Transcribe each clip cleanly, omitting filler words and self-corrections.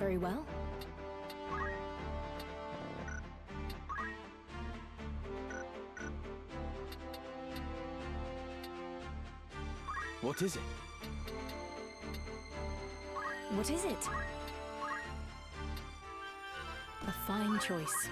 Very well. What is it? What is it? A fine choice.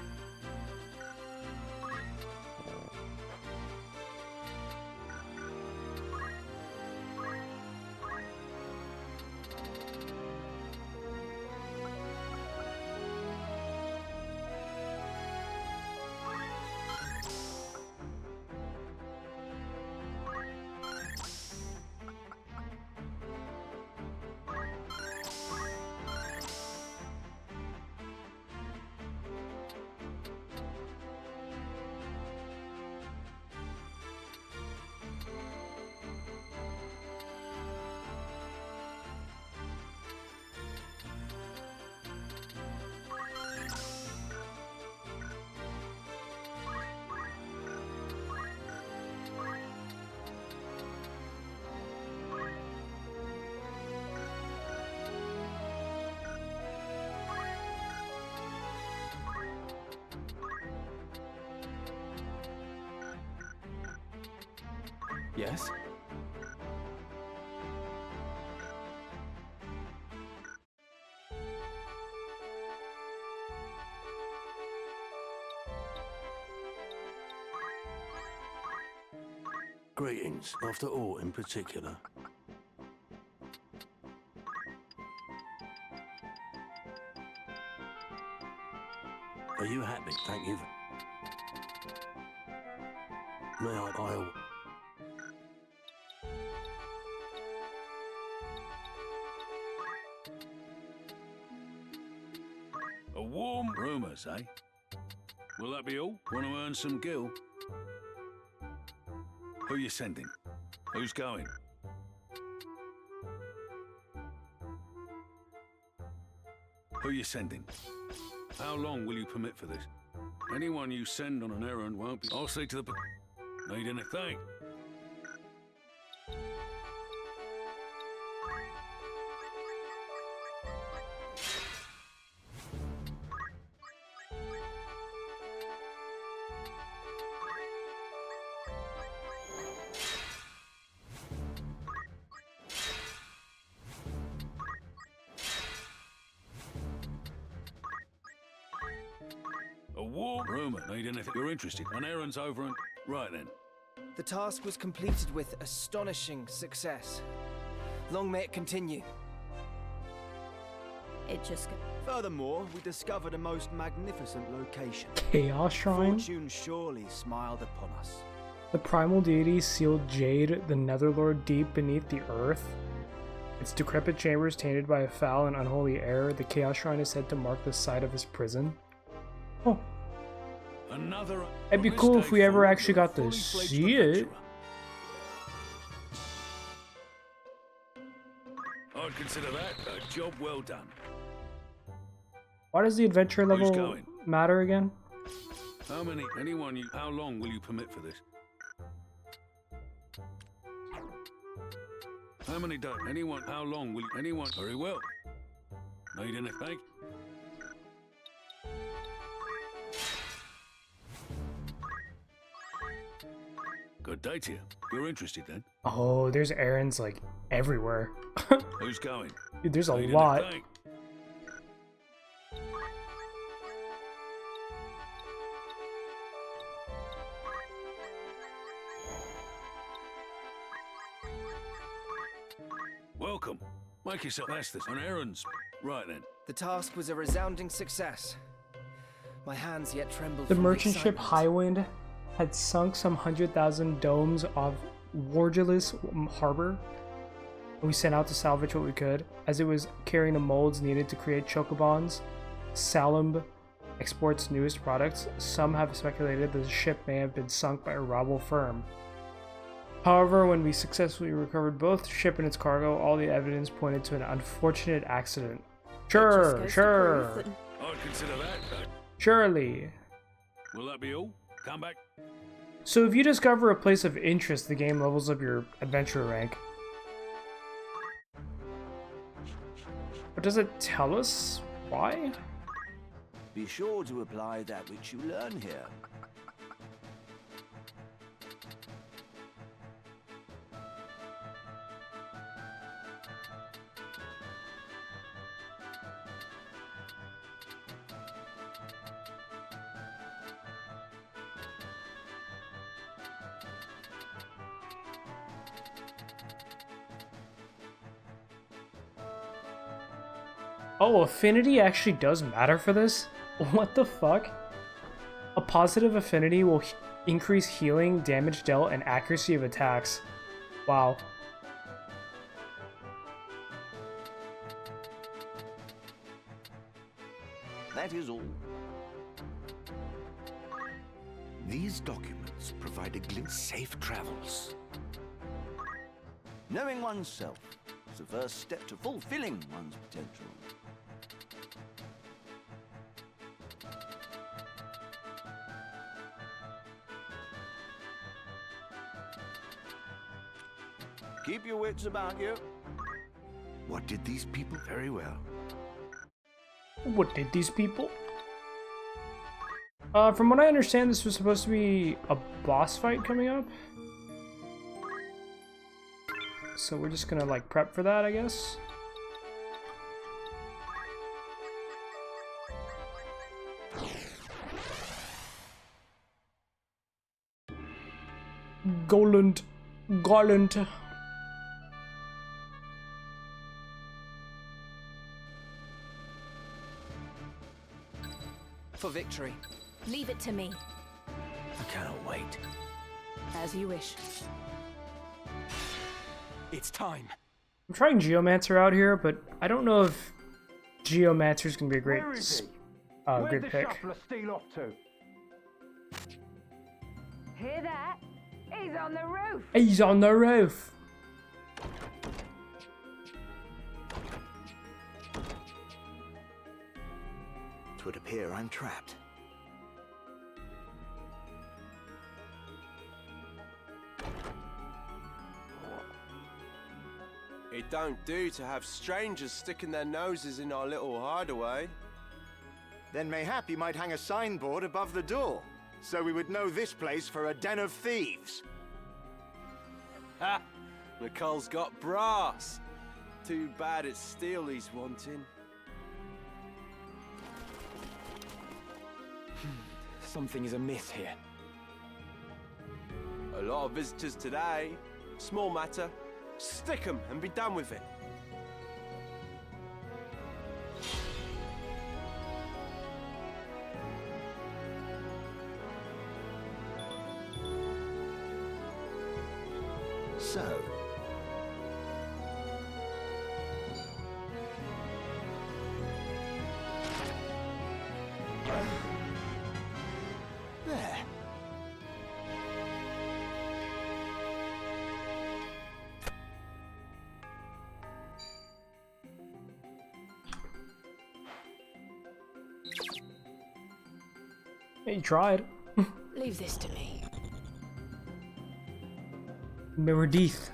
Yes? Greetings, after all in particular. Are you happy? Thank you. May I A warm rumours, eh? Will that be all? Want to earn some gil? Who you sending? Who's going? Who you sending? How long will you permit for this? Anyone you send on an errand won't be... I'll see to the... Need anything? A war rumour. Need anything? You're interested? An errand's over and... Right then. The task was completed with astonishing success. Long may it continue. It just got... Furthermore, we discovered a most magnificent location. Chaos Shrine? Fortune surely smiled upon us. The primal deity sealed Jade, the Netherlord, deep beneath the earth. Its decrepit chambers tainted by a foul and unholy air. The Chaos Shrine is said to mark the site of his prison. Oh. Another... It'd be cool if we ever actually got to see it. I'd consider that a job well done. Why does the adventure Who's level going? matter again? How many... Anyone you... How long will you permit for this? How many days? Anyone... How long will you... Anyone... Very well. Need anything? Good day to you. You're interested then? Oh, there's errands like everywhere. Who's going? Dude, there's a Need lot. anything? Welcome. Make yourself Estes on errands. Right then. The task was a resounding success. My hands yet trembled The from merchant ship excitement. Highwind had sunk some 100,000 domes off Wargelis Harbor. We sent out to salvage what we could, as it was carrying the molds needed to create chocobons. Salimb exports newest products. Some have speculated that the ship may have been sunk by a rival firm. However, when we successfully recovered both the ship and its cargo, all the evidence pointed to an unfortunate accident. Sure. I'd consider that. Surely. Will that be all? Come back. So if you discover a place of interest, the game levels up your adventure rank. But does it tell us Why? Be sure to apply that which you learn here. Oh, affinity actually does matter for this? What the fuck? A positive affinity will increase healing, damage dealt, and accuracy of attacks. Wow. That is all. These documents provide a glimpse safe travels. Knowing oneself is the first step to fulfilling one's potential. Keep your wits about you. What did these people? Very well. What did these people? From what I understand, this was supposed to be a boss fight coming up. So we're just gonna like prep for that, I guess. Garland. For victory. Leave it to me. I cannot wait. As you wish. It's time. I'm trying Geomancer out here, but I don't know if Geomancer is gonna be a great, Where is he? great pick. Shuffler steal off to? Hear that? He's on the roof. He's on the roof. It would appear I'm trapped. It don't do to have strangers sticking their noses in our little hideaway. Then mayhap you might hang a signboard above the door, so we would know this place for a den of thieves. Ha! McCall's got brass. Too bad it's steel he's wanting. Something is amiss here. A lot of visitors today. Small matter. Stick 'em and be done with it. So, there. Hey, you tried. Leave this to me. Meredith.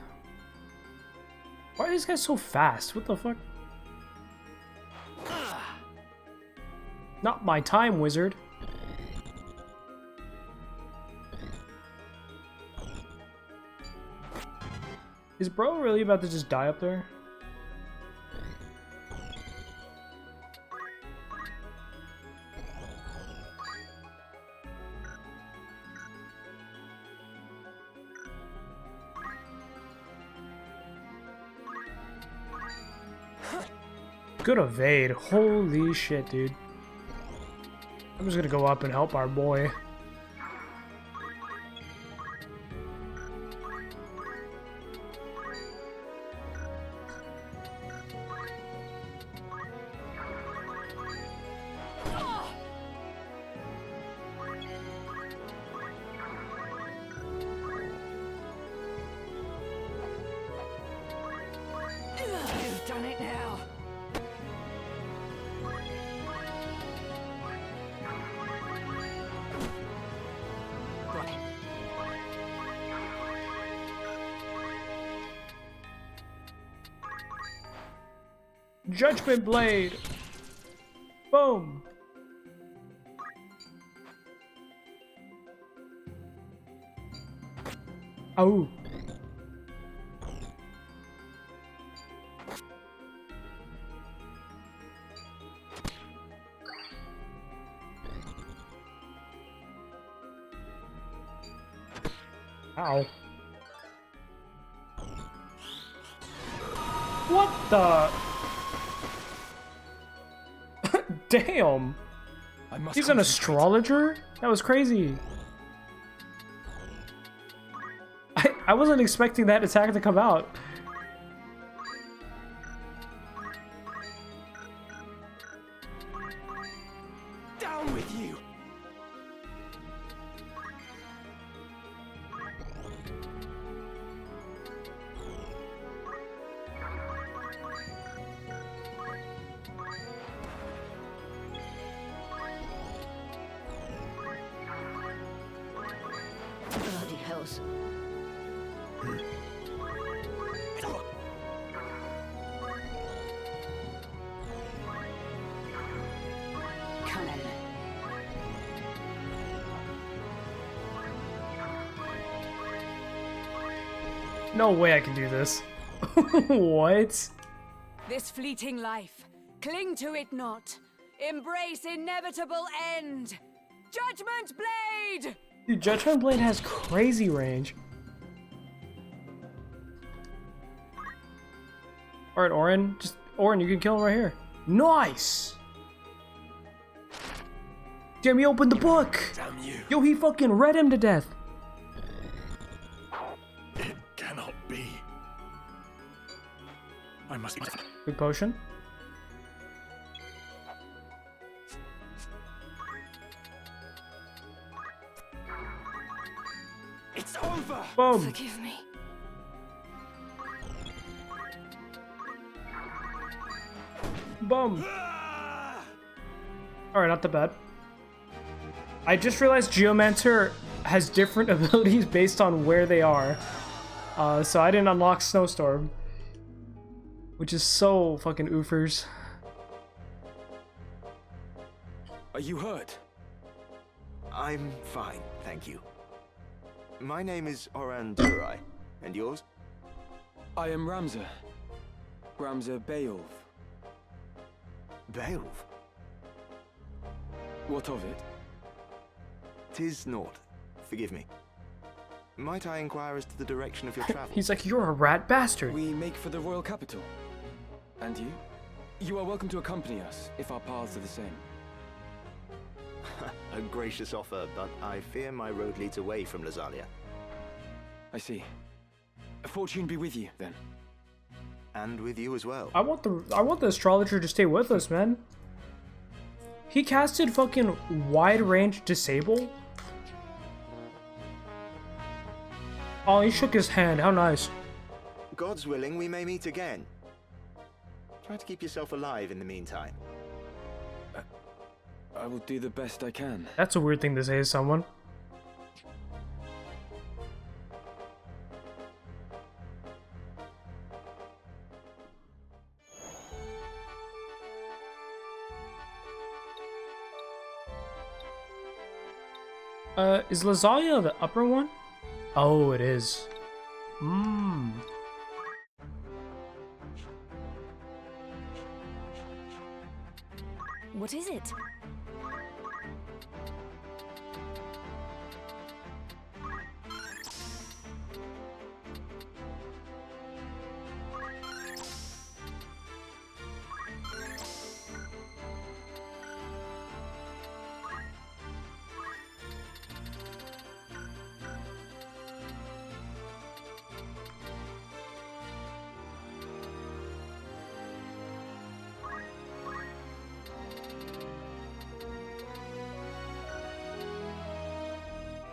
Why are these guys so fast? What the fuck? Not my time, wizard. Is bro really about to just die up there? Good evade. Holy shit, dude. I'm just gonna go up and help our boy. You've done it now. Judgment Blade! Boom. Oh. Ow. What the? Damn. He's an astrologer? That was crazy. I wasn't expecting that attack to come out. Down with you! Bloody hells. Cannon. No way I can do this. What? This fleeting life, cling to it not. Embrace inevitable end. Judgment Blade! Dude, Judgment Blade has crazy range. Alright, Orin. Orin, you can kill him right here. Nice! Damn, he opened the book! Damn you. Yo, he fucking read him to death. It cannot be. I must... Big potion. It's over! Boom! Forgive me. Boom! Alright, not that bad. I just realized Geomancer has different abilities based on where they are. So I didn't unlock Snowstorm. Which is so fucking oofers. Are you hurt? I'm fine, thank you. My name is Oran Durai, and yours? I am Ramza. Ramza Beowulf. Beowulf? What of it? 'Tis naught. Forgive me. Might I inquire as to the direction of your travel? He's like, you're a rat bastard. We make for the royal capital. And you? You are welcome to accompany us, if our paths are the same. A gracious offer, but I fear my road leads away from Lazalia. I see. Fortune be with you, then. And with you as well. I want the astrologer to stay with us, man. He casted fucking wide range disable. Oh, he shook his hand. How nice. God's willing, we may meet again. Try to keep yourself alive in the meantime. I will do the best I can. That's a weird thing to say to someone. Is Lazalia the upper one? Oh, it is. Mmm. What is it?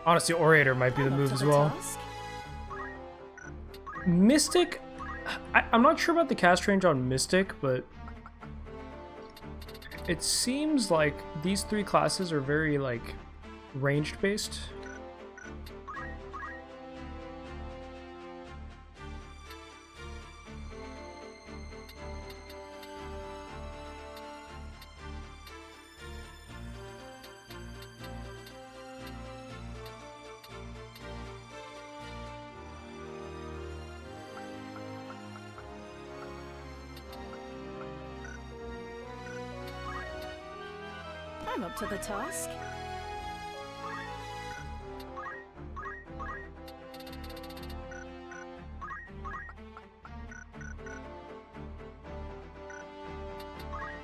Honestly, Orator might be the move as well. Mystic, I'm not sure about the cast range on Mystic, but it seems like these three classes are very, like, ranged based. I'm up to the task.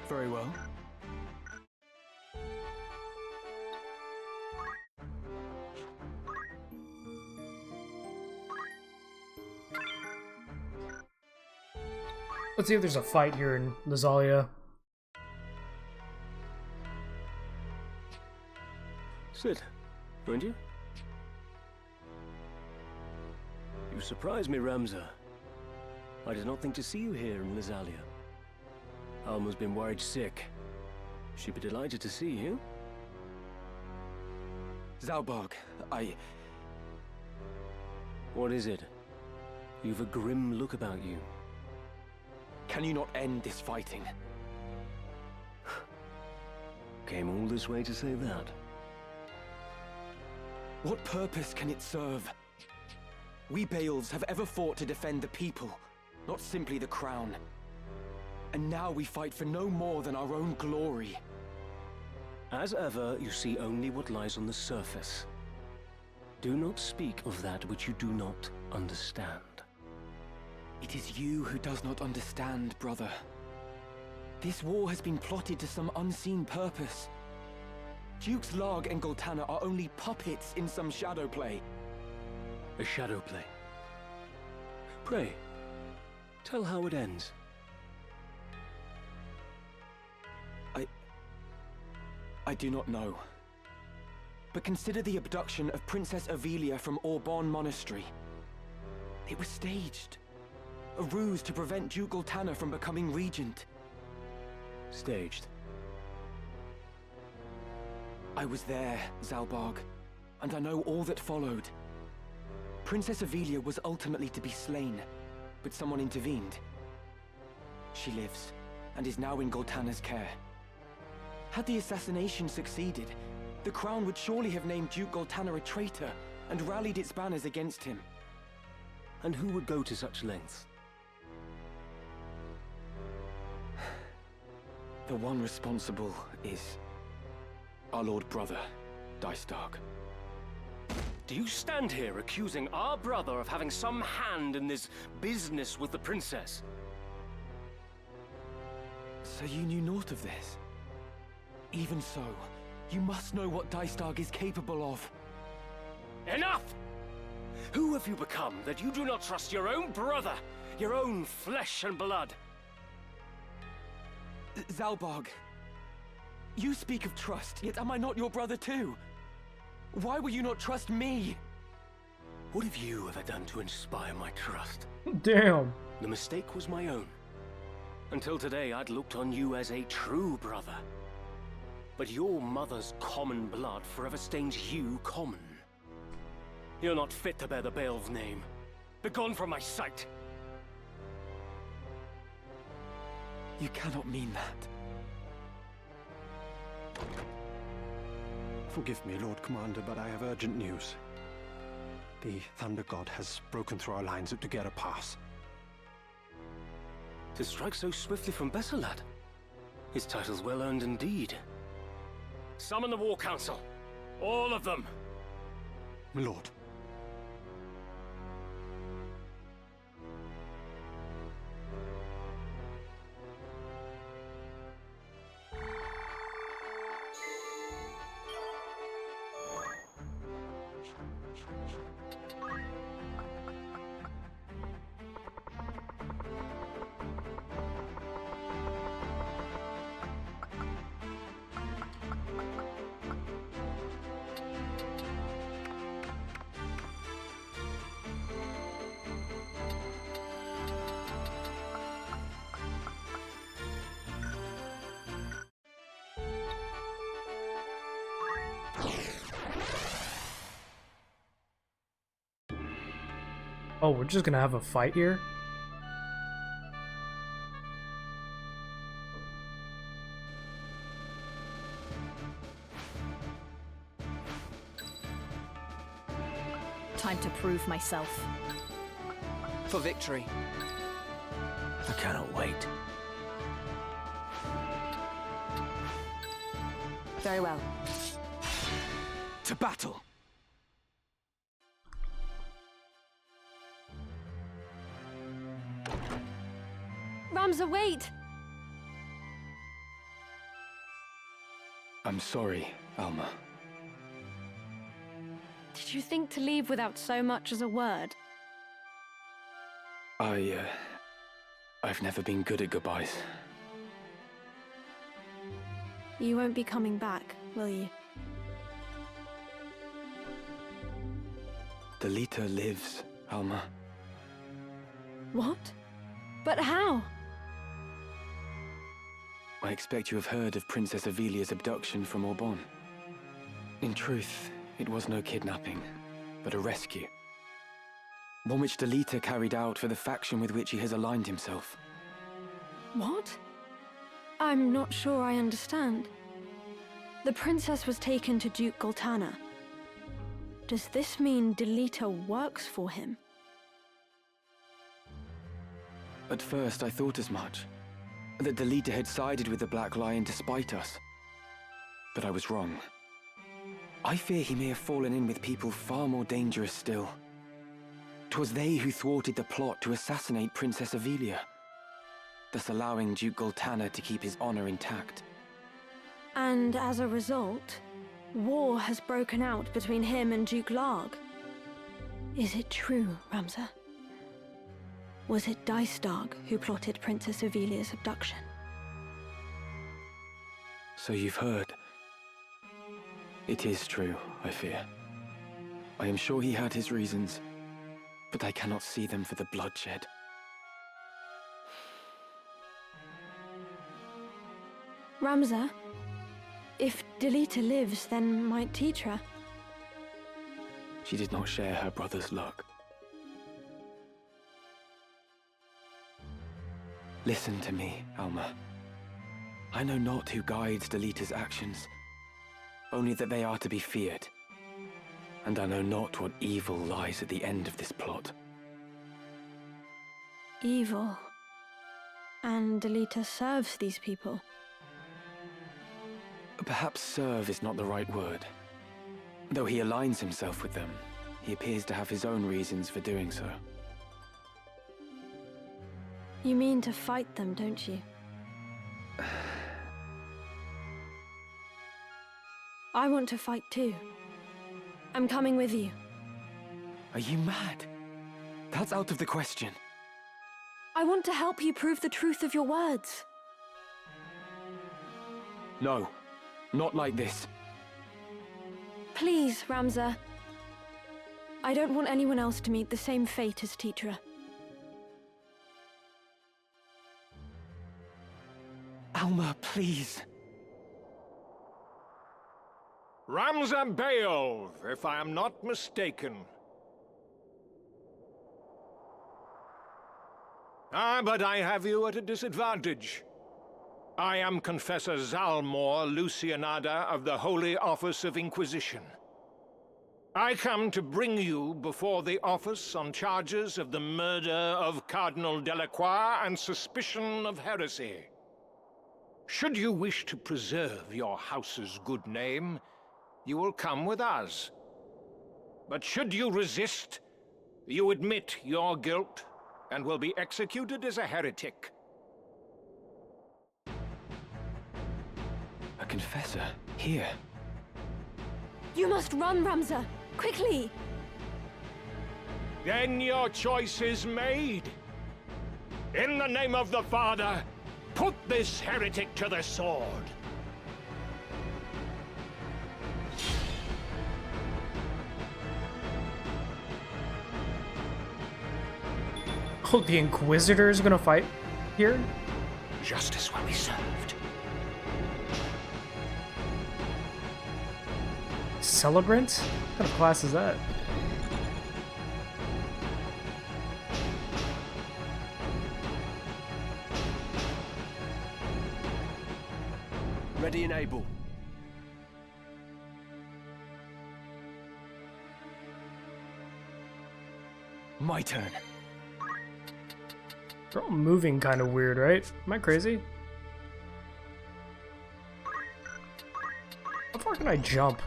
Very well. Let's see if there's a fight here in Lazalia. Sit, won't you? You surprise me, Ramza. I did not think to see you here in Lazalia. Alma's been worried sick. She'd be delighted to see you. Zalbarg, What is it? You've a grim look about you. Can you not end this fighting? Came all this way to say that. What purpose can it serve? We Baels have ever fought to defend the people, not simply the crown. And now we fight for no more than our own glory. As ever, you see only what lies on the surface. Do not speak of that which you do not understand. It is you who does not understand, brother. This war has been plotted to some unseen purpose. Dukes Larg and Goltana are only puppets in some shadow play. A shadow play? Pray, tell how it ends. I do not know. But consider the abduction of Princess Avelia from Orban Monastery. It was staged. A ruse to prevent Duke Goltana from becoming regent. Staged? I was there, Zalbarg, and I know all that followed. Princess Avelia was ultimately to be slain, but someone intervened. She lives, and is now in Goltana's care. Had the assassination succeeded, the crown would surely have named Duke Goltana a traitor and rallied its banners against him. And who would go to such lengths? The one responsible is our Lord Brother, Dystark. Do you stand here accusing our brother of having some hand in this business with the princess? So you knew naught of this? Even so, you must know what Dystark is capable of. Enough! Who have you become that you do not trust your own brother, your own flesh and blood? Zalbarg, you speak of trust, yet am I not your brother too? Why will you not trust me? What have you ever done to inspire my trust? Damn. The mistake was my own. Until today, I'd looked on you as a true brother. But your mother's common blood forever stains you common. You're not fit to bear the Bael's name. Begone from my sight! You cannot mean that. Forgive me, Lord Commander, but I have urgent news. The Thunder God has broken through our lines at Dugera Pass. To strike so swiftly from Bessalad? His title's well earned indeed. Summon the War Council. All of them! My lord. Oh, we're just gonna have a fight here? Time to prove myself. For victory. I cannot wait. Very well. To battle! Ramza, wait! I'm sorry, Alma. Did you think to leave without so much as a word? I've never been good at goodbyes. You won't be coming back, will you? Delita lives, Alma. What? But how? I expect you have heard of Princess Avelia's abduction from Orbon. In truth, it was no kidnapping, but a rescue. One which Delita carried out for the faction with which he has aligned himself. What? I'm not sure I understand. The princess was taken to Duke Goltana. Does this mean Delita works for him? At first, I thought as much. That Delita had sided with the Black Lion to spite us. But I was wrong. I fear he may have fallen in with people far more dangerous still. 'Twas they who thwarted the plot to assassinate Princess Avelia, thus allowing Duke Goltana to keep his honor intact. And as a result, war has broken out between him and Duke Larg. Is it true, Ramza? Was it Dystarg who plotted Princess Avelia's abduction? So you've heard. It is true, I fear. I am sure he had his reasons, but I cannot see them for the bloodshed. Ramza, if Delita lives, then might Tetra. She did not share her brother's luck. Listen to me, Alma. I know not who guides Delita's actions, only that they are to be feared. And I know not what evil lies at the end of this plot. Evil. And Delita serves these people. Perhaps serve is not the right word. Though he aligns himself with them, he appears to have his own reasons for doing so. You mean to fight them, don't you? I want to fight too. I'm coming with you. Are you mad? That's out of the question. I want to help you prove the truth of your words. No, not like this. Please, Ramza. I don't want anyone else to meet the same fate as Tetra. Alma, please. Ramza Beov, if I am not mistaken. Ah, but I have you at a disadvantage. I am Confessor Zalmor Lucianada of the Holy Office of Inquisition. I come to bring you before the office on charges of the murder of Cardinal Delacroix and suspicion of heresy. Should you wish to preserve your house's good name, you will come with us. But should you resist, you admit your guilt and will be executed as a heretic. A confessor? Here? You must run, Ramza! Quickly! Then your choice is made. In the name of the Father, put this heretic to the sword. Oh, the Inquisitor is gonna fight here? Justice will be served. Celebrant? What kind of class is that? Ready and able. My turn. They're all moving kind of weird, right? Am I crazy? can I jump?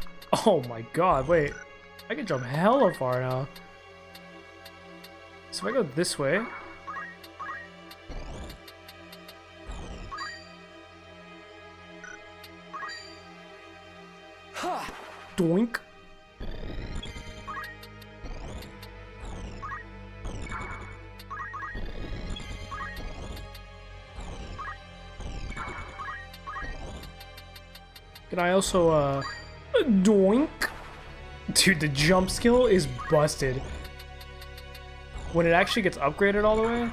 Oh my god, wait. I can jump hella far now. So if I go this way... Doink. Can I also, doink? Dude, the jump skill is busted. When it actually gets upgraded all the way.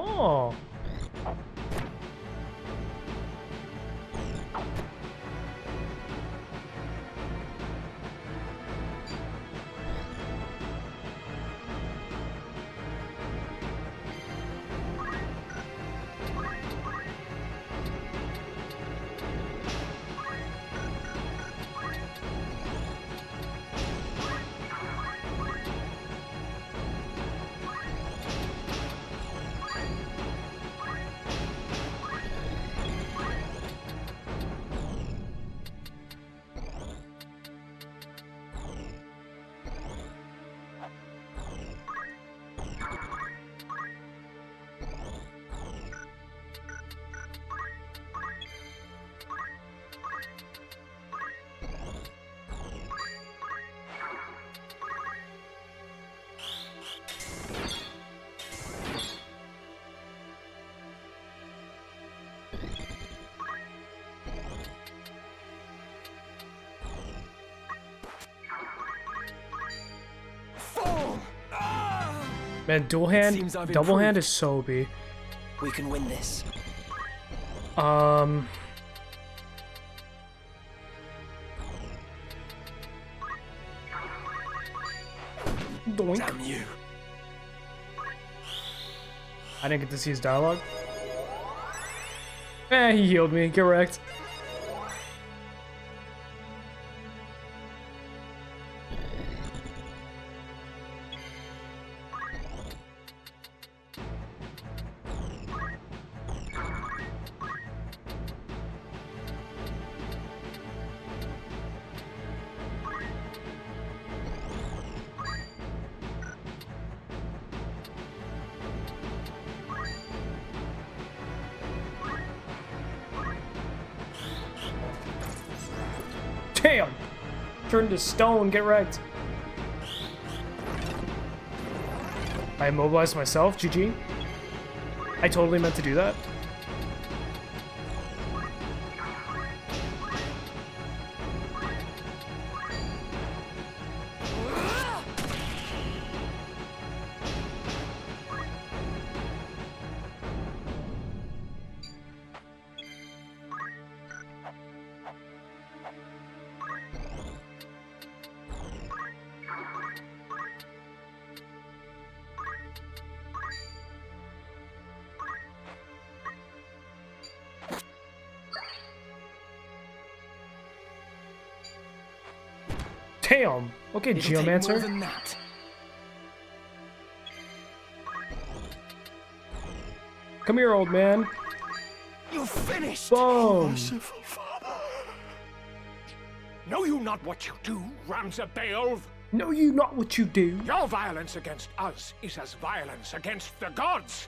Oh. Man, dual hand, double hand is so OP. We can win this. Doink. Damn you. I didn't get to see his dialogue. Eh, he healed me. Get wrecked. Damn! Turn to stone, get wrecked. I immobilized myself, GG. I totally meant to do that. Damn! Okay, Geomancer. More than that. Come here, old man. You're finished! Boom! Merciful Father. Know you not what you do, Ramza Beowulf? Know you not what you do? Your violence against us is as violence against the gods.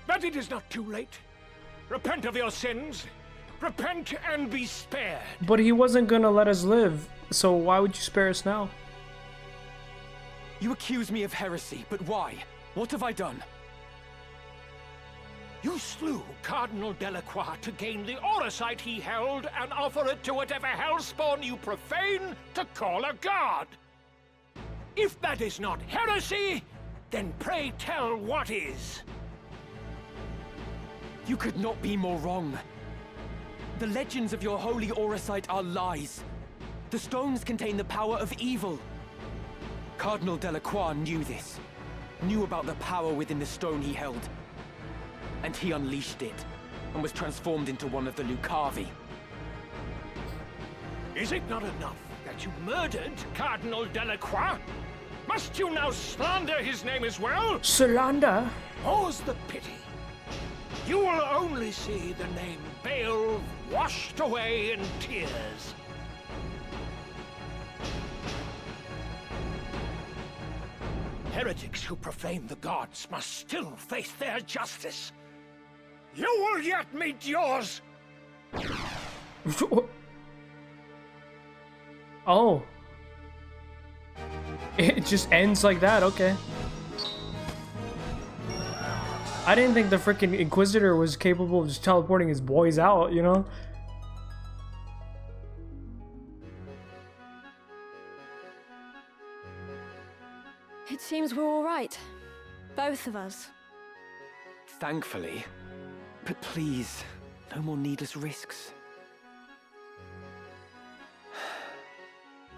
But it is not too late. Repent of your sins. Repent and be spared. But he wasn't gonna let us live, so why would you spare us now? You accuse me of heresy, but why? What have I done? You slew Cardinal Delacroix to gain the Auracite he held and offer it to whatever hellspawn you profane to call a god. If that is not heresy, then pray tell what is. You could not be more wrong. The legends of your holy Auracite are lies. The stones contain the power of evil. Cardinal Delacroix knew this. Knew about the power within the stone he held. And he unleashed it, and was transformed into one of the Lucavi. Is it not enough that you murdered Cardinal Delacroix? Must you now slander his name as well? Slander? More's the pity. You will only see the name Beowulf washed away in tears. Heretics who profane the gods must still face their justice. You will yet meet yours! Oh. It just ends like that, okay. I didn't think the freaking Inquisitor was capable of just teleporting his boys out, you know? It seems we're all right. Both of us. Thankfully. But please, no more needless risks.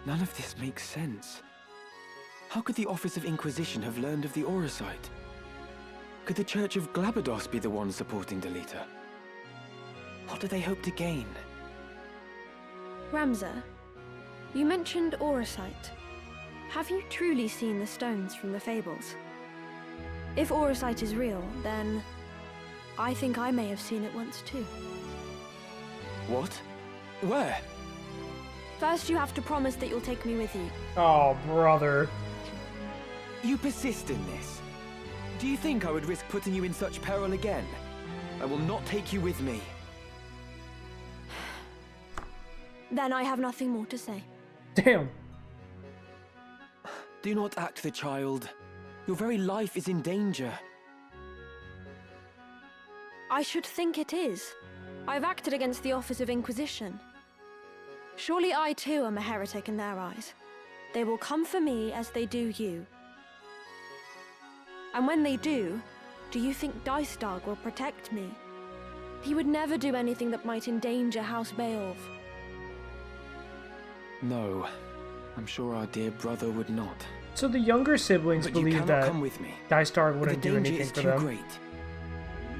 None of this makes sense. How could the Office of Inquisition have learned of the Aurosite? Could the Church of Glabados be the one supporting Delita? What do they hope to gain? Ramza, you mentioned Aurosite. Have you truly seen the stones from the fables? If Aurosite is real, then I think I may have seen it once too. What? Where? First, you have to promise that you'll take me with you. Oh, brother. You persist in this. Do you think I would risk putting you in such peril again? I will not take you with me. Then I have nothing more to say. Damn. Do not act the child. Your very life is in danger. I should think it is. I've acted against the Office of Inquisition. Surely I too am a heretic in their eyes. They will come for me as they do you. And when they do you think Dicedog will protect me? He would never do anything that might endanger House Beowulf. No, I'm sure our dear brother would not. So the younger siblings But you believe cannot that come with me. Dicedog wouldn't The do danger anything is for too them. great.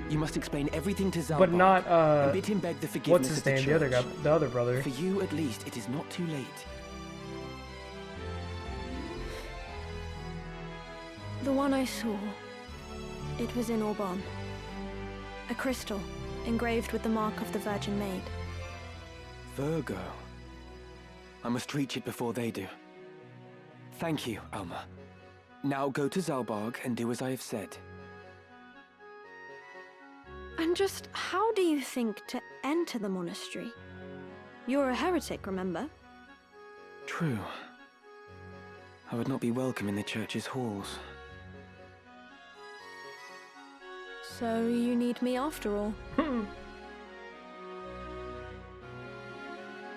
You must explain everything to Zalbar. But not, and bid him beg the forgiveness what's his of the name? The other guy, church. the other brother. For you, at least, it is not too late. The one I saw, it was in Aubon. A crystal, engraved with the mark of the Virgin Maid. Virgo. I must reach it before they do. Thank you, Alma. Now go to Zalbarg and do as I have said. And just how do you think to enter the monastery? You're a heretic, remember? True. I would not be welcome in the church's halls. So you need me after all.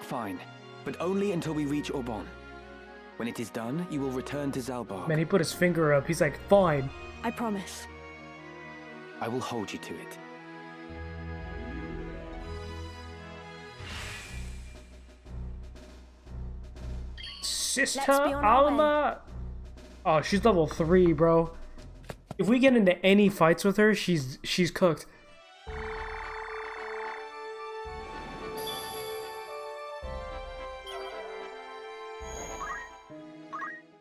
Fine, but only until we reach Aubon. When it is done, you will return to Zalbarg. Man, he put his finger up. He's like, fine. I promise. I will hold you to it. Sister Let's be on our Alma. Oh, she's level 3, bro. If we get into any fights with her, she's cooked.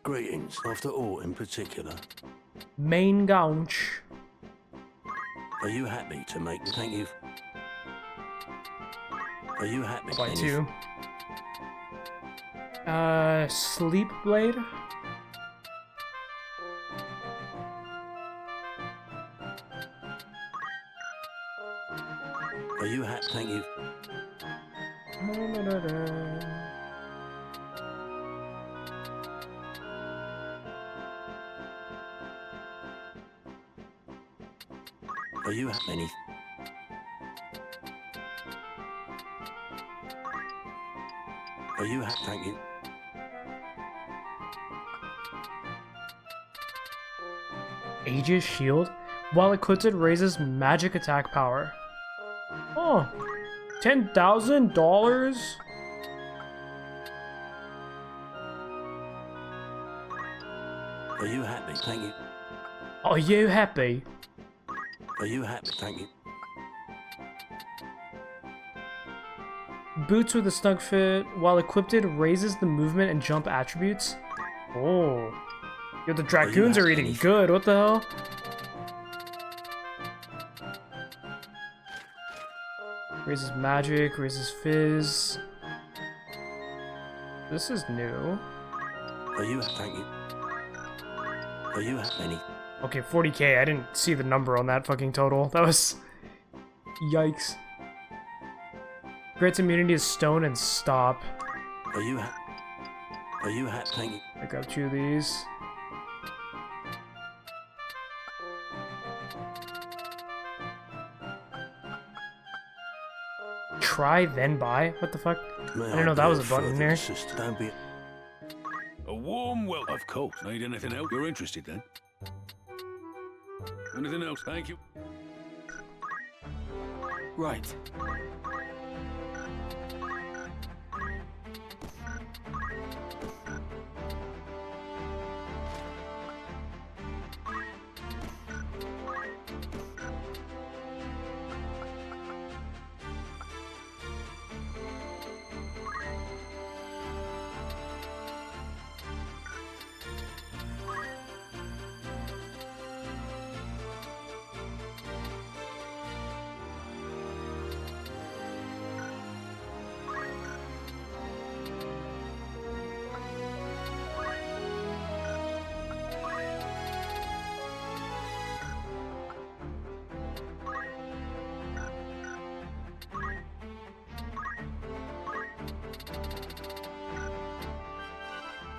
Greetings, after all in particular. Main gaunch. Are you happy to make the thank you? Are you happy? By 2. Sleep Blade. Are you happy? Thank you. Are you happy? Any? Are you happy? Thank you. Aegis Shield. While equipped, it raises magic attack power. Oh, $10,000? Are you happy? Thank you. Are you happy? Are you happy? Thank you. Boots with a snug fit, while equipped, raises the movement and jump attributes. Oh. Yo, the dragoons are eating good. What the hell? Raises magic, raises fizz. This is new. Are you? Thank you. Are you happy? Okay, 40k. I didn't see the number on that fucking total. That was... Yikes. Grants immunity to stone and stop. Are you happy? Are you happy? Thank you. I got 2 of these. Try then buy? What the fuck? I didn't know that was a button there. Don't be... A warm welcome. Of course. Need anything else? You're interested then? Anything else? Thank you. Right.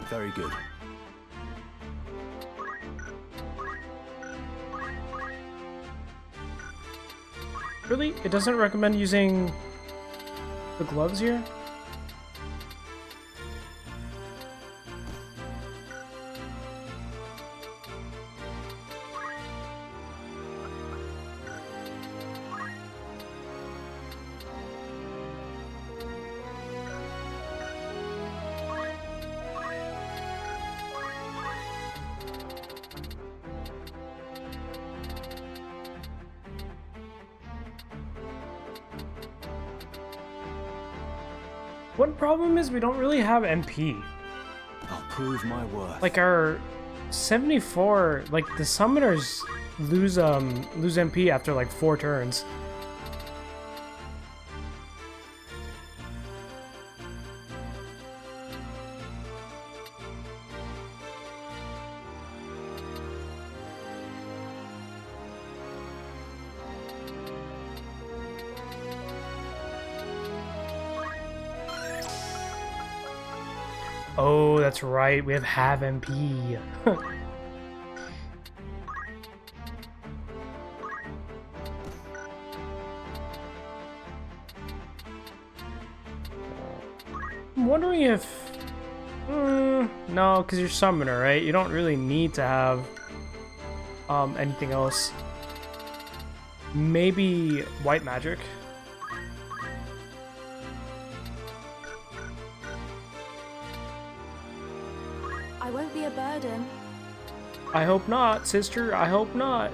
Very good. Really? It doesn't recommend using the gloves here? One problem is we don't really have MP. I'll prove my worth. Like our 74, like the summoners lose MP after like 4 turns. Oh, that's right, we have MP. I'm wondering if... no, because you're summoner, right? You don't really need to have anything else. Maybe white magic? I won't be a burden. I hope not, sister. I hope not.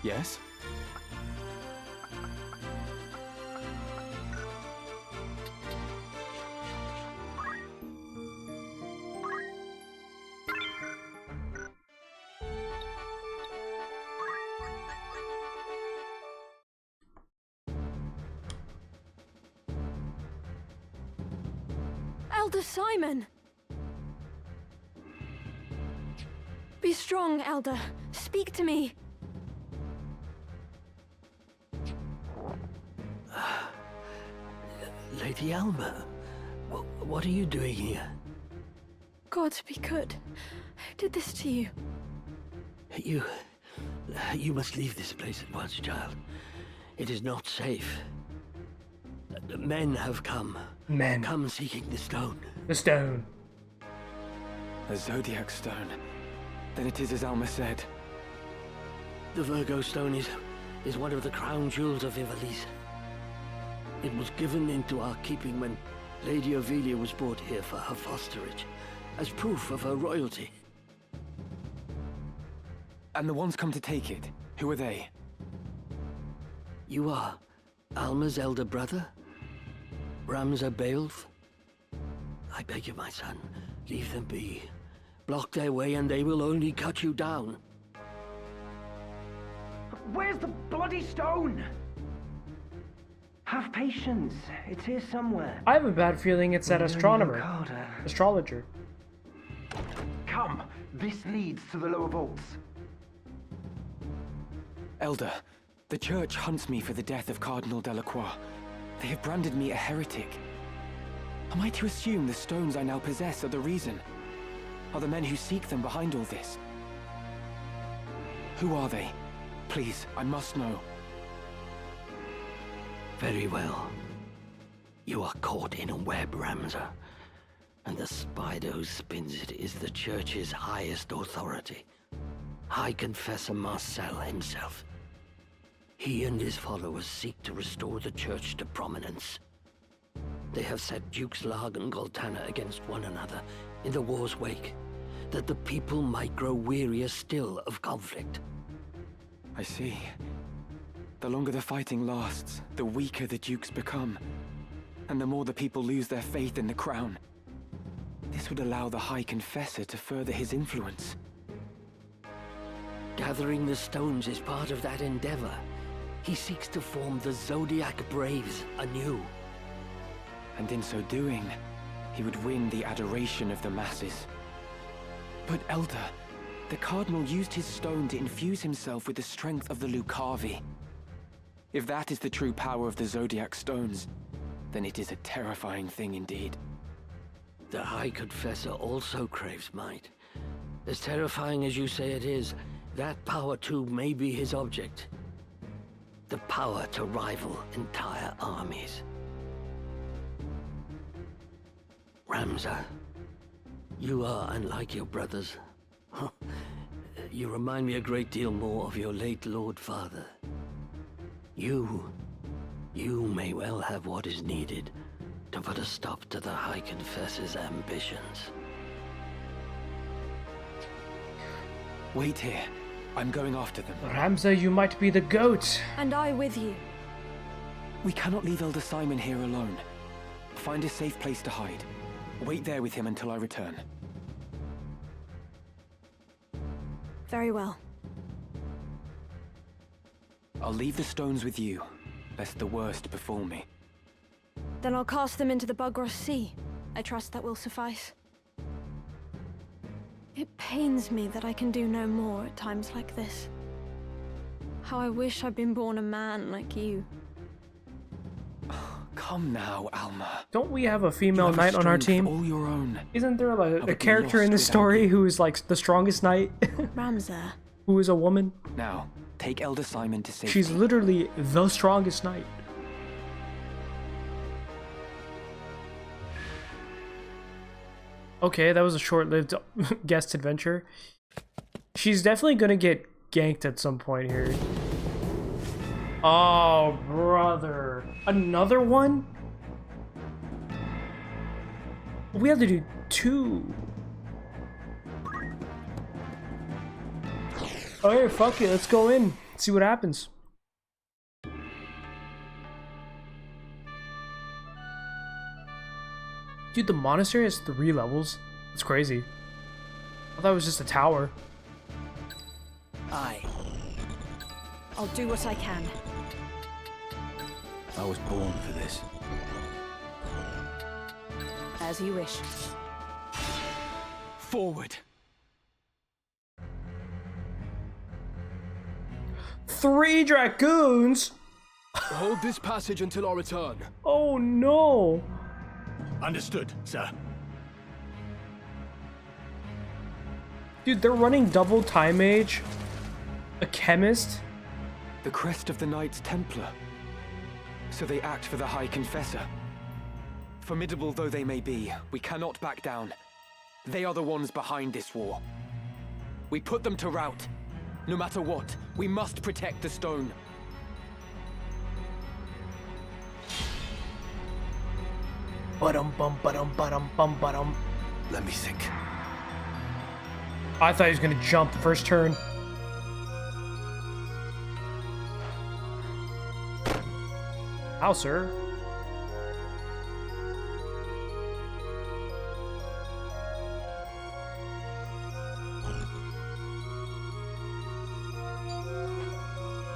Yes? Elder Simon! Be strong, Elder. Speak to me. Lady Alma, what are you doing here? God be good. Who did this to you? You must leave this place at once, child. It is not safe. The men have come. Men. Come seeking the stone. The stone. A Zodiac stone. Then it is as Alma said. The Virgo stone is one of the crown jewels of Ivalice. It was given into our keeping when Lady Ovelia was brought here for her fosterage, as proof of her royalty. And the ones come to take it, who are they? You are Alma's elder brother? Ramza Beowulf? I beg you, my son, leave them be. Block their way and they will only cut you down. Where's the bloody stone? Have patience. It's here somewhere. I have a bad feeling it's that astronomer. Astrologer. Come. This leads to the lower vaults. Elder, the Church hunts me for the death of Cardinal Delacroix. They have branded me a heretic. Am I to assume the stones I now possess are the reason? Are the men who seek them behind all this? Who are they? Please, I must know. Very well. You are caught in a web, Ramza. And the spider who spins it is the Church's highest authority. High Confessor Marcel himself. He and his followers seek to restore the Church to prominence. They have set Dukes Larg and Goltana against one another in the war's wake, that the people might grow wearier still of conflict. I see. The longer the fighting lasts, the weaker the Dukes become. And the more the people lose their faith in the crown. This would allow the High Confessor to further his influence. Gathering the stones is part of that endeavor. He seeks to form the Zodiac Braves anew. And in so doing, he would win the adoration of the masses. But Elder, the Cardinal used his stone to infuse himself with the strength of the Lucavi. If that is the true power of the Zodiac stones, then it is a terrifying thing indeed. The High Confessor also craves might. As terrifying as you say it is, that power too may be his object. The power to rival entire armies. Ramza, you are unlike your brothers. You remind me a great deal more of your late Lord Father. You may well have what is needed to put a stop to the High Confessor's ambitions. Wait here. I'm going after them. Ramza, you might be the goat. And I with you. We cannot leave Elder Simon here alone. Find a safe place to hide. Wait there with him until I return. Very well. I'll leave the stones with you, lest the worst befall me. Then I'll cast them into the Bugros Sea. I trust that will suffice. It pains me that I can do no more at times like this. How I wish I'd been born a man like you. Come now, Alma. Don't we have a female knight on our team? All your own. Isn't there like a character in this story who is like the strongest knight? Ramza. Who is a woman? Now, take Elder Simon to safety. She's literally the strongest knight. Okay, that was a short-lived guest adventure. She's definitely gonna get ganked at some point here. Oh, brother. Another one? We have to do 2. Alright, fuck it. Let's go in. See what happens. Dude, the monastery has 3 levels. That's crazy. I thought it was just a tower. Aye. I'll do what I can. I was born for this. As you wish. Forward. 3 dragoons? Hold this passage until our return. Oh no. Understood, sir. Dude, they're running double time mage A chemist? The crest of the Knights Templar. So they act for the High Confessor. Formidable though they may be, we cannot back down. They are the ones behind this war. We put them to rout. No matter what, we must protect the stone. Ba-dum bum ba-dum ba-dum bum ba-dum. Let me think. I thought he was gonna jump the first turn. How, sir?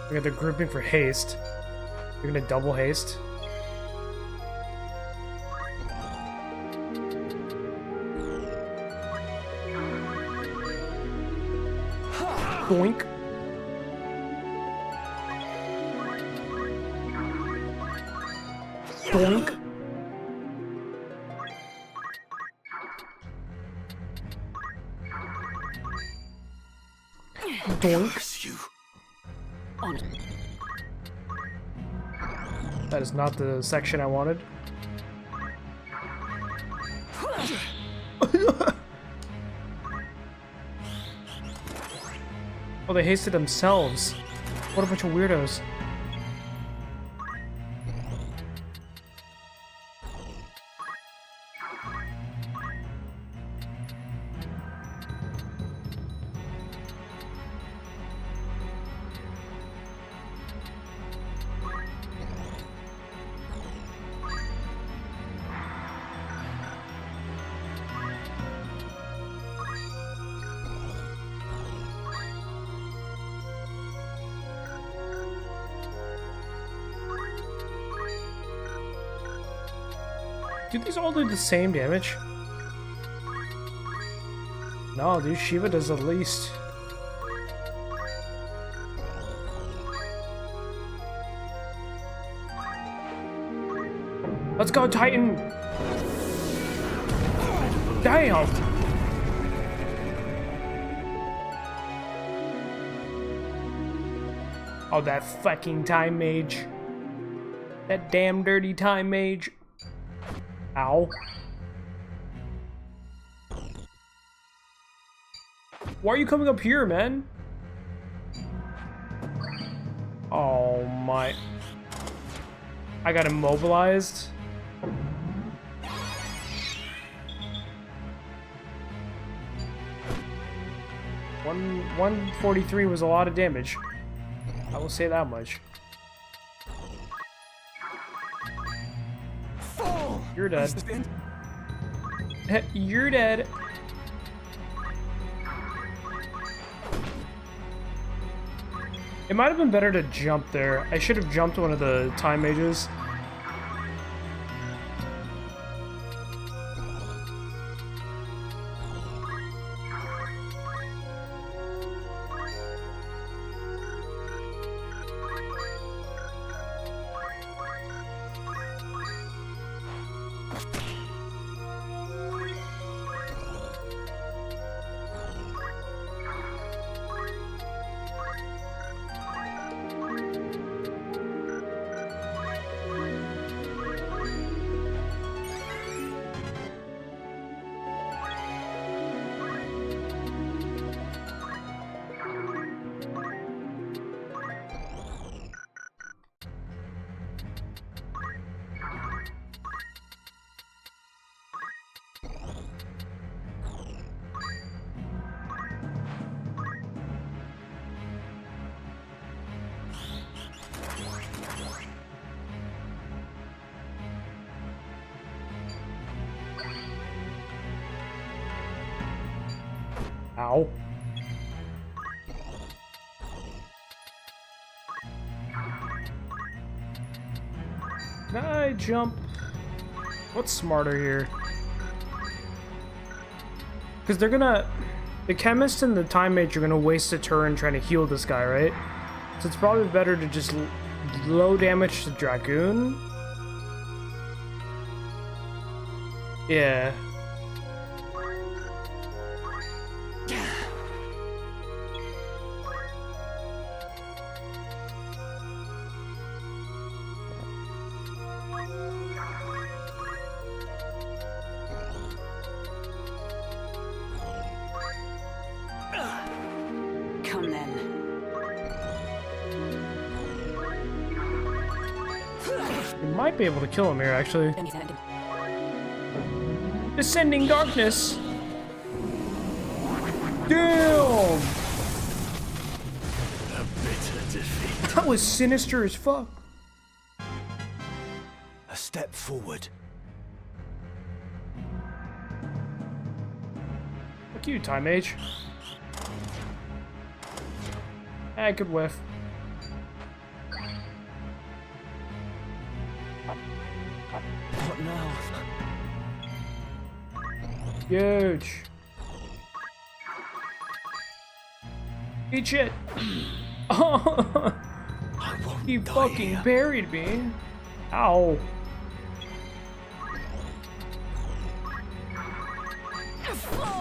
Okay, they're grouping for haste. You're gonna double haste. Boink. Boink. Doink. You. That is not the section I wanted. Oh, they hasted themselves. What a bunch of weirdos. Do these all do the same damage? No, dude, Shiva does the least. Let's go, Titan! Damn! Oh, that fucking time mage. That damn dirty time mage. Ow. Why are you coming up here, man? Oh my. I got immobilized. 143 was a lot of damage. I will say that much. You're dead. You're dead. It might have been better to jump there. I should have jumped one of the time mages. Ow. Can I jump? What's smarter here? Because they're gonna... The chemist and the time mage are gonna waste a turn trying to heal this guy, right? So it's probably better to just low damage the Dragoon. Yeah. We might be able to kill him here, actually. Descending darkness. Damn! A bitter defeat. That was sinister as fuck. A step forward. Fuck you, Time Mage. I could whiff. What now? Huge. Eat shit. Oh, he fucking buried me. Ow.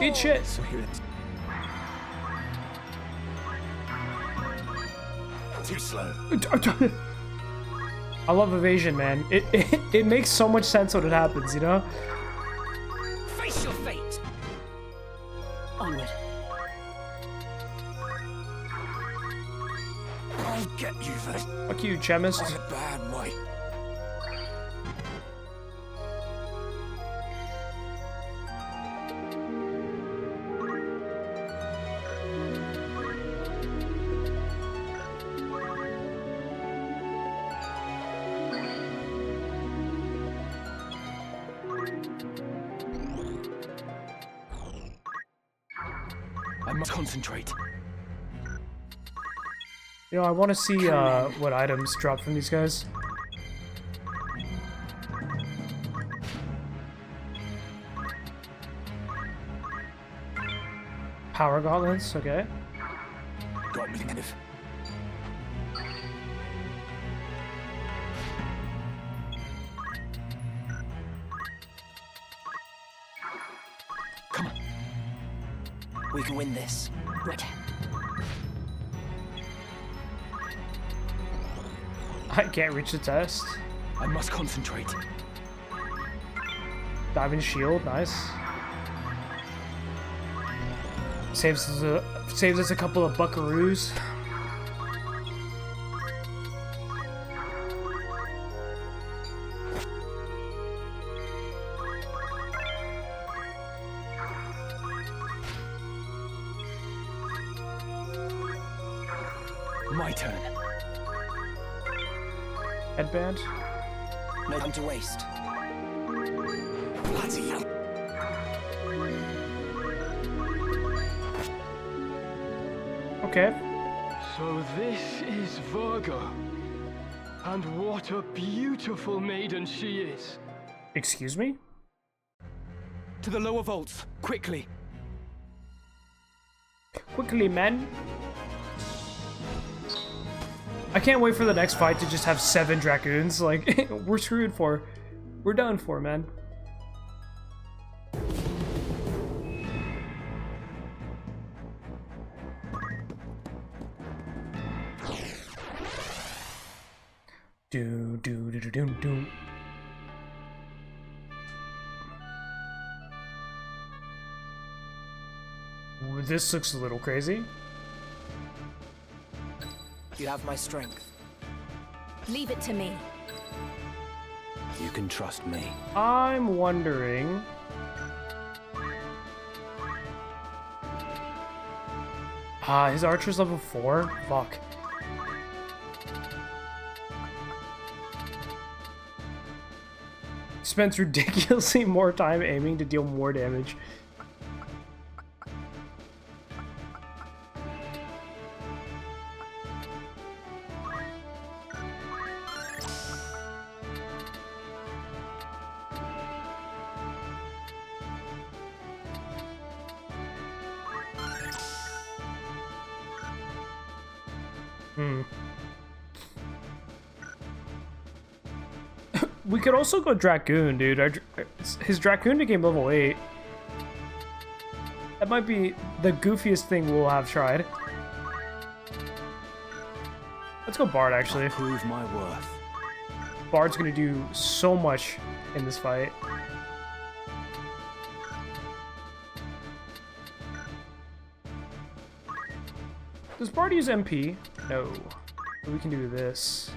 Eat shit. Too slow. I love evasion, man. It makes so much sense when it happens, you know? Face your fate. Onward. I'll get you first. Fuck you, chemist. In a bad way. I must concentrate. You know, I want to see what items drop from these guys. Power gauntlets, okay. Got me negative. Come on. We can win this. Right. I can't reach the test. I must concentrate. Diamond shield, nice. Saves us a couple of buckaroos. My turn. Headband. No time to waste. Bloody hell. Okay. So this is Virgo. And what a beautiful maiden she is. Excuse me? To the lower vaults, quickly. Quickly, men. I can't wait for the next fight to just have 7 Dracoons. Like, we're screwed for. We're done for, man. Do do do do do do. Ooh, this looks a little crazy. You have my strength. Leave it to me. You can trust me. I'm wondering. His archer's level 4? Fuck. Spends ridiculously more time aiming to deal more damage. We could also go Dracoon, dude. His Dracoon became level 8. That might be the goofiest thing we'll have tried. Let's go Bard, actually. I'll prove my worth. Bard's gonna do so much in this fight. Does Bard use MP? No. But we can do this.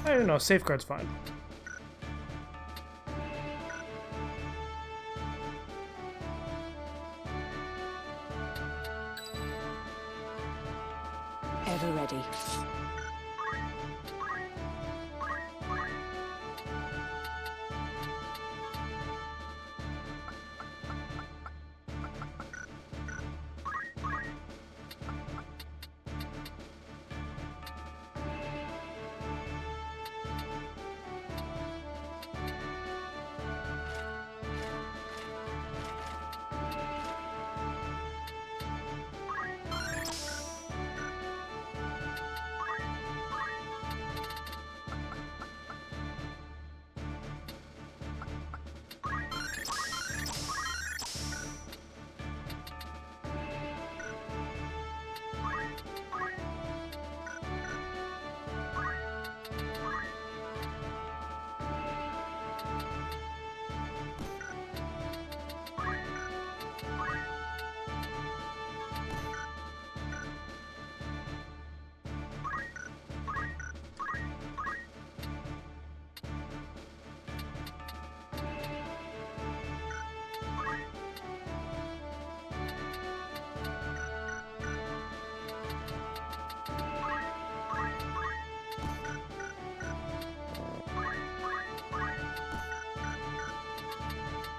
I don't know, safeguard's fine. Ever ready.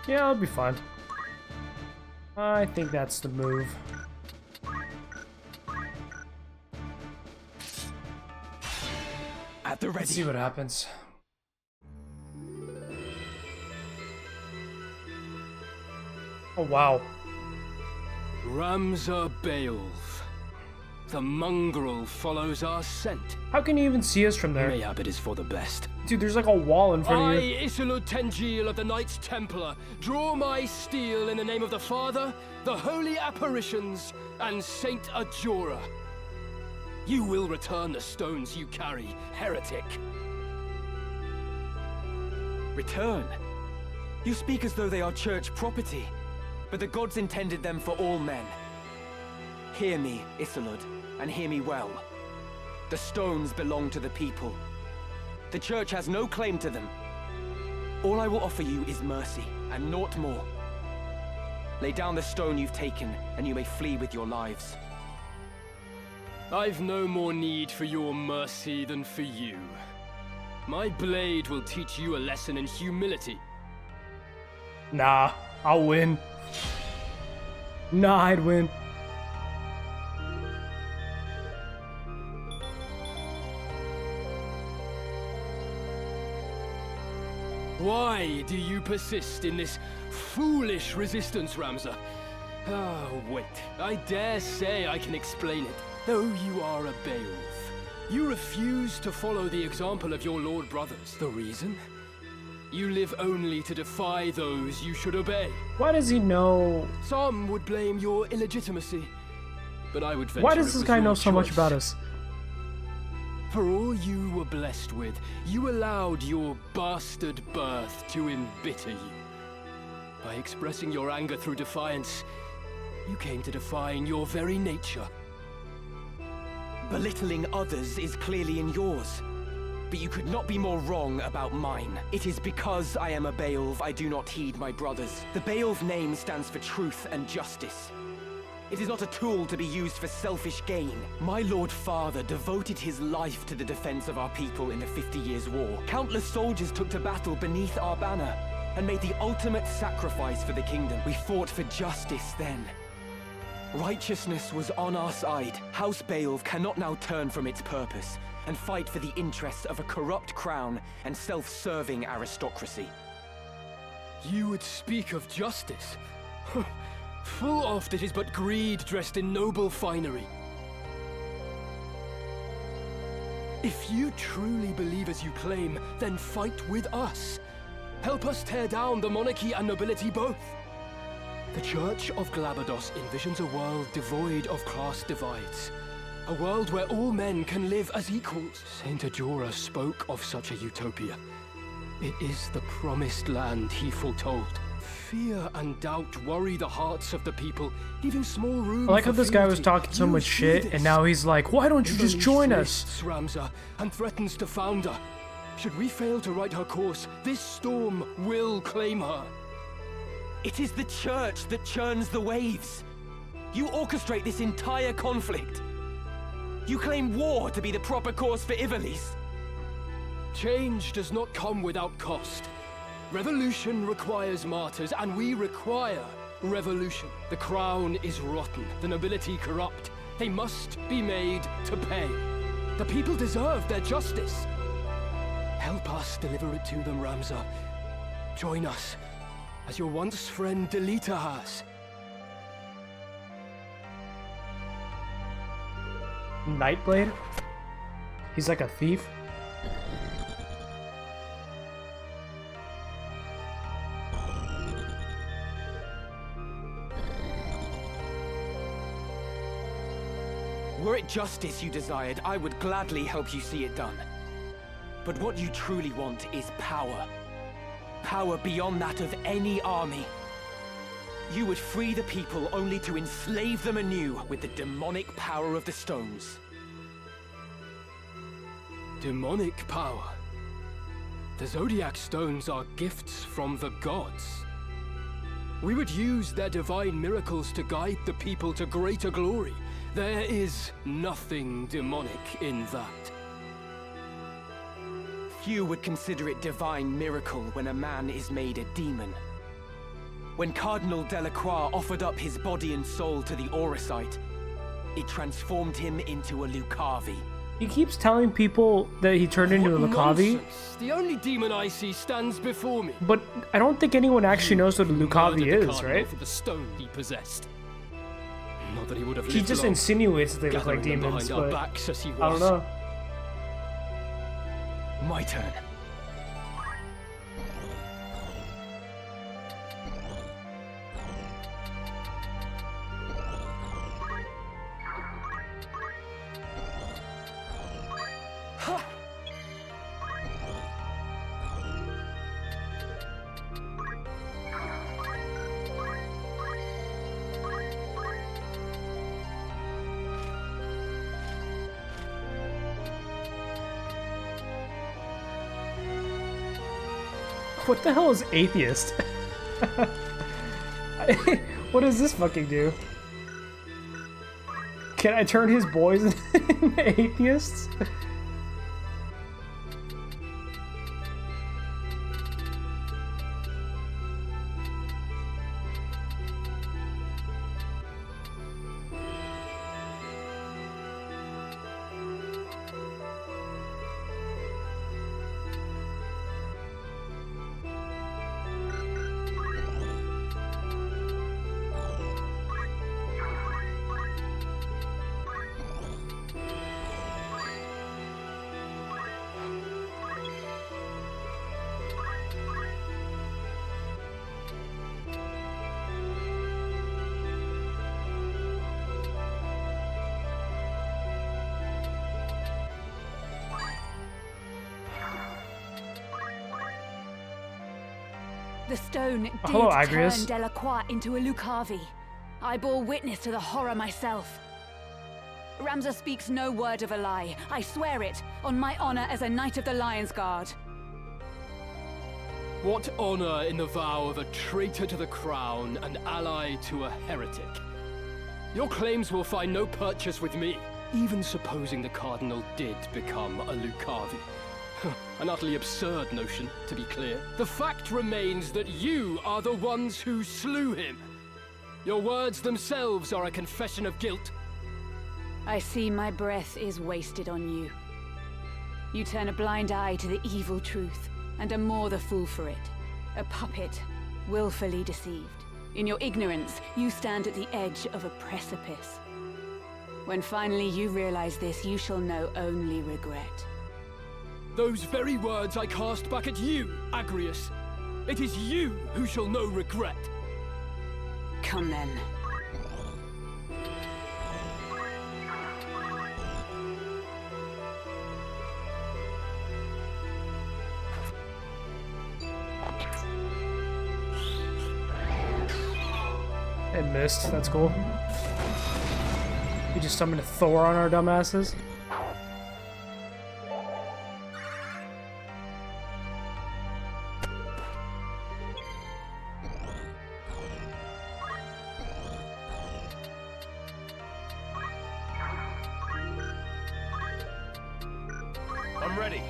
Yeah, I'll be fine. I think that's the move. At the ready. Let's see what happens. Oh, wow. Ramza Beowulf. The mongrel follows our scent. How can you even see us from there? Mayhap it is for the best. Dude, there's like a wall in front of you. I, Isilud Tengil of the Knights Templar, draw my steel in the name of the Father, the Holy Apparitions, and Saint Ajora. You will return the stones you carry, heretic. Return? You speak as though they are church property, but the gods intended them for all men. Hear me, Isilud, and hear me well. The stones belong to the people. The church has no claim to them. All I will offer you is mercy, and naught more. Lay down the stone you've taken, and you may flee with your lives. I've no more need for your mercy than for you. My blade will teach you a lesson in humility. Nah, I'll win. Nah, I'd win. Why do you persist in this foolish resistance, Ramza? Oh, wait. I dare say I can explain it. Though you are a Beowulf, you refuse to follow the example of your lord brothers. The reason? You live only to defy those you should obey. Why does he know? Some would blame your illegitimacy, but I would venture Why does this guy know so much about us? For all you were blessed with, you allowed your bastard birth to embitter you. By expressing your anger through defiance, you came to define your very nature. Belittling others is clearly in yours, but you could not be more wrong about mine. It is because I am a Beowulf I do not heed my brothers. The Beowulf name stands for truth and justice. It is not a tool to be used for selfish gain. My Lord Father devoted his life to the defense of our people in the 50 Years' War. Countless soldiers took to battle beneath our banner and made the ultimate sacrifice for the kingdom. We fought for justice then. Righteousness was on our side. House Beowulf cannot now turn from its purpose and fight for the interests of a corrupt crown and self-serving aristocracy. You would speak of justice? Full oft it is but greed dressed in noble finery. If you truly believe as you claim, then fight with us. Help us tear down the monarchy and nobility both. The Church of Glabados envisions a world devoid of class divides. A world where all men can live as equals. Saint Ajora spoke of such a utopia. It is the promised land he foretold. Fear and doubt worry the hearts of the people, leaving small room I like for how this guy was fealty. talking so You much fear shit, this. and now he's like, why don't you just join us? Ramza, and threatens to found her. Should we fail to right her course, this storm will claim her. It is the church that churns the waves. You orchestrate this entire conflict. You claim war to be the proper course for Ivalice. Change does not come without cost. Revolution requires martyrs, and we require revolution. The crown is rotten, the nobility corrupt. They must be made to pay. The people deserve their justice. Help us deliver it to them, Ramza. Join us, as your once friend Delita has. Nightblade? He's like a thief? Were it justice you desired, I would gladly help you see it done. But what you truly want is power. Power beyond that of any army. You would free the people only to enslave them anew with the demonic power of the stones. Demonic power? The Zodiac Stones are gifts from the gods. We would use their divine miracles to guide the people to greater glory. There is nothing demonic in that. Few would consider it divine miracle when a man is made a demon. When Cardinal Delacroix offered up his body and soul to the Auracite, it transformed him into a Lucavi. He keeps telling people that he turned into a Lucavi, Nonsense. The only demon I see stands before me. but I don't think anyone actually knows what a Lucavi Murdered the is, Cardinal right? for the stone he possessed. Not that he would have He lived just long, insinuates that they look like gathering them demons, behind our but backs as he I don't was. know. My turn. What the hell is atheist? What does this fucking do? Can I turn his boys into atheists? The stone did hello, turn Agrius. Delacroix into a Lucavi. I bore witness to the horror myself. Ramza speaks no word of a lie. I swear it, on my honor as a Knight of the Lion's Guard. What honor in the vow of a traitor to the crown and ally to a heretic? Your claims will find no purchase with me, even supposing the Cardinal did become a Lucavi. An utterly absurd notion, to be clear. The fact remains that you are the ones who slew him. Your words themselves are a confession of guilt. I see my breath is wasted on you. You turn a blind eye to the evil truth, and are more the fool for it. A puppet, willfully deceived. In your ignorance, you stand at the edge of a precipice. When finally you realize this, you shall know only regret. Those very words I cast back at you, Agrius. It is you who shall know regret. Come then. It missed. That's cool. We just summoned a Thor on our dumbasses. I'm ready.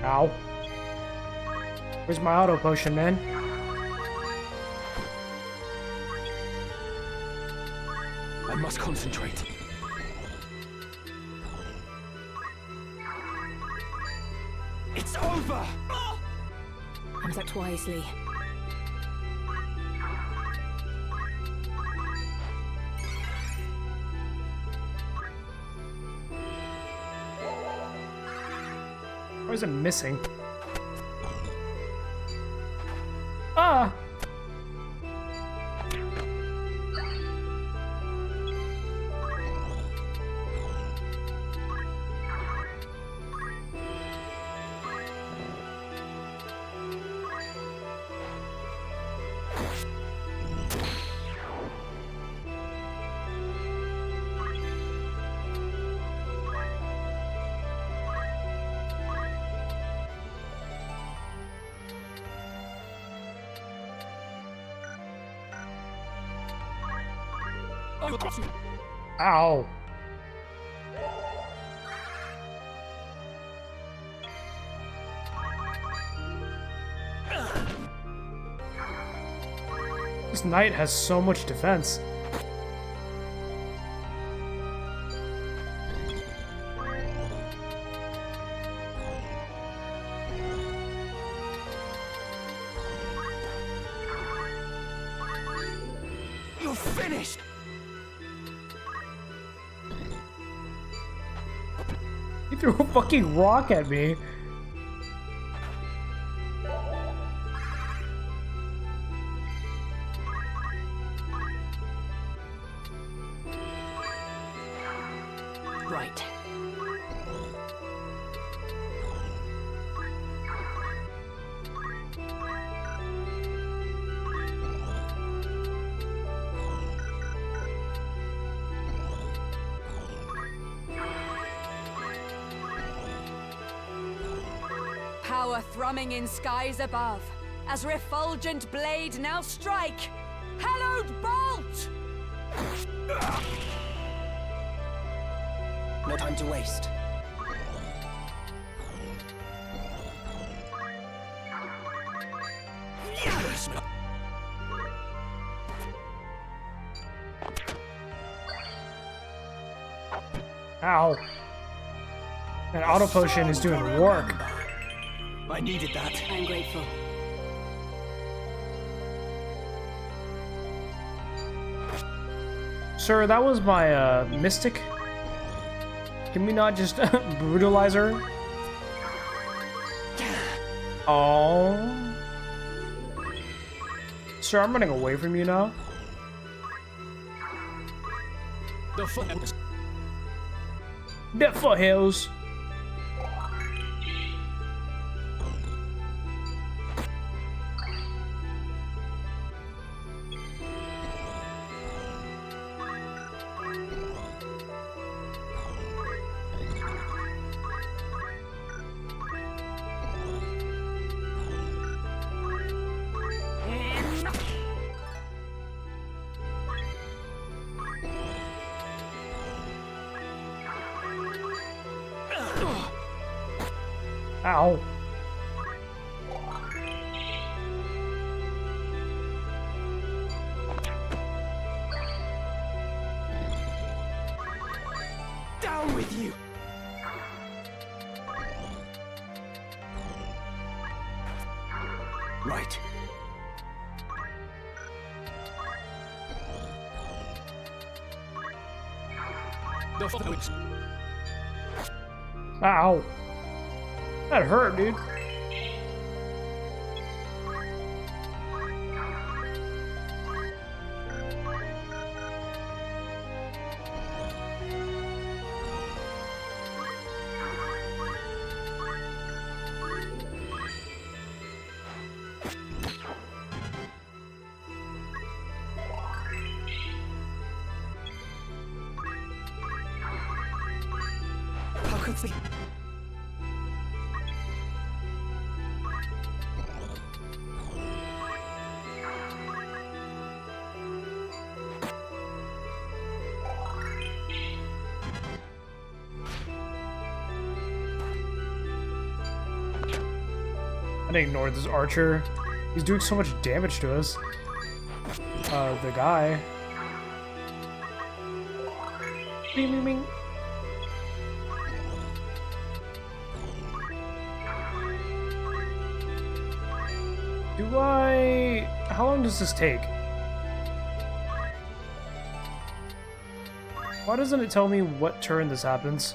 Ow. Where's my auto potion, man? I must concentrate. It's over! Act wisely. Why is it missing? Ah! Ow. This knight has so much defense. You're finished! He threw a fucking rock at me. Right. Power thrumming in skies above, as refulgent blade now strike! Hallowed bolt! No time to waste. Yes! Ow. That auto potion is doing work. I needed that. I'm grateful. Sir, that was my mystic. Can we not just brutalize her? Oh. Sir, I'm running away from you now. The foothills. The foothills. Ow. Down with you! Right. The foothills. Ow. That hurt, dude. How could they? I didn't ignore this archer. He's doing so much damage to us. The guy. Bing, bing, bing. Do I... How long does this take? Why doesn't it tell me what turn this happens?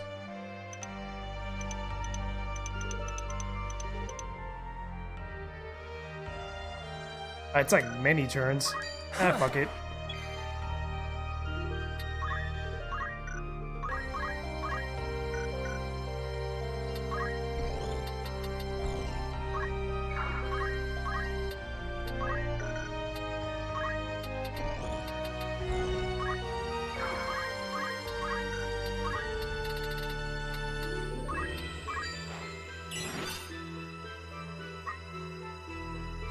It's like many turns. Ah, fuck it.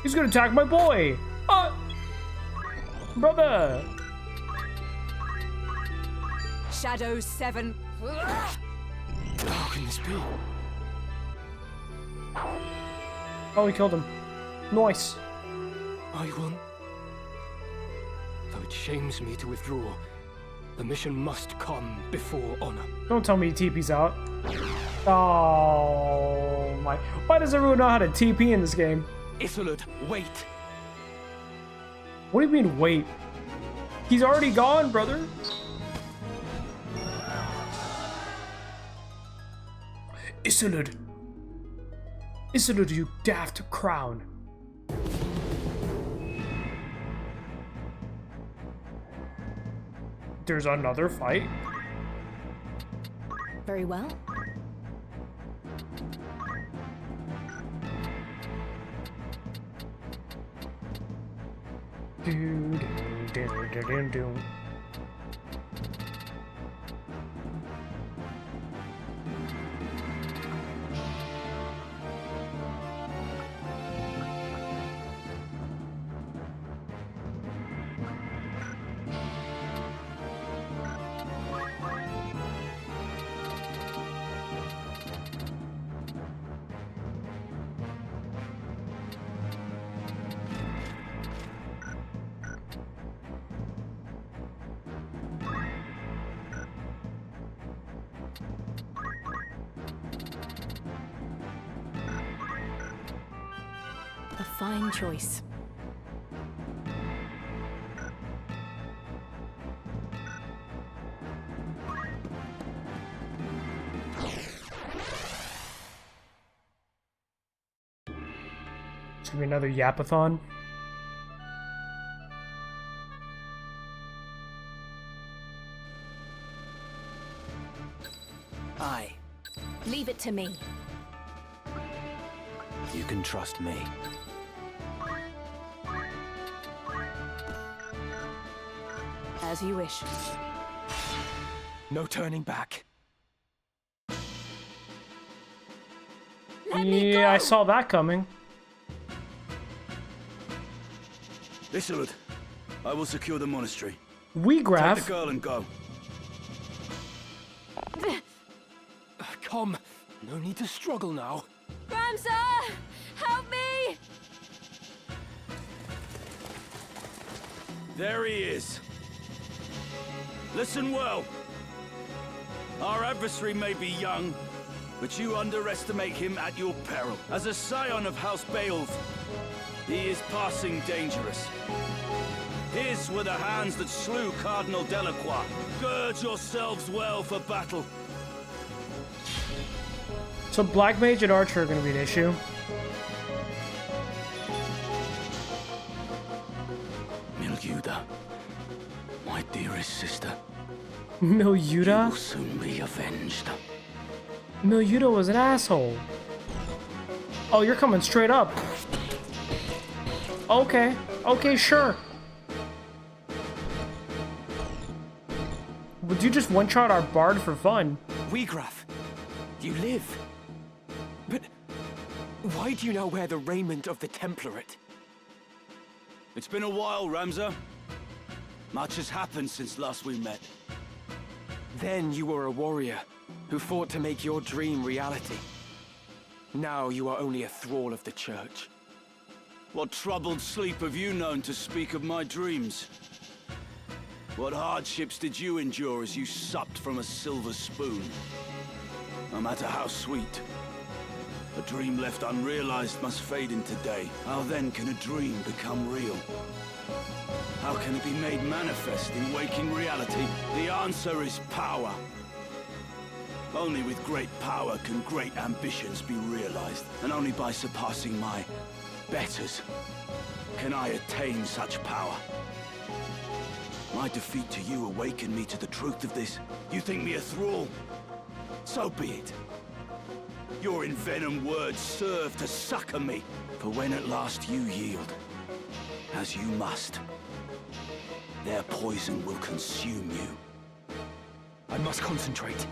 He's gonna attack my boy! Brother! Shadows 7. How can this be? Oh, he killed him. Nice. I won. Though it shames me to withdraw, the mission must come before honor. Don't tell me he TP's out. Oh my. Why does everyone know how to TP in this game? Isolde, wait. What do you mean, wait? He's already gone, brother. Isolde. Isolde, you daft crown. There's another fight. Very well. Do. A fine choice. It's gonna be another yapathon. Aye. Leave it to me. You can trust me. As you wish. No turning back. Yeah, I saw that coming. Isolde, I will secure the monastery. We graph. Take the girl and go. Come, no need to struggle now. Ramza! Help me! There he is. Listen well. Our adversary may be young, but you underestimate him at your peril. As a scion of House Beowulf, he is passing dangerous. His were the hands that slew Cardinal Delacroix. Gird yourselves well for battle. So Black Mage and Archer are going to be an issue. Milguda, my dearest sister. Milyuda? You will soon be avenged. Milyuda was an asshole. Oh, you're coming straight up. Okay. Okay, sure. Would you just one-shot our bard for fun? Weegraf, you live. But why do you now wear the raiment of the Template? It's been a while, Ramza. Much has happened since last we met. Then you were a warrior who fought to make your dream reality. Now you are only a thrall of the Church. What troubled sleep have you known to speak of my dreams? What hardships did you endure as you supped from a silver spoon? No matter how sweet, a dream left unrealized must fade into day. How then can a dream become real? How can it be made manifest in waking reality? The answer is power. Only with great power can great ambitions be realized, and only by surpassing my betters can I attain such power. My defeat to you awakened me to the truth of this. You think me a thrall? So be it. Your envenomed words serve to succor me, for when at last you yield, as you must, their poison will consume you. I must concentrate.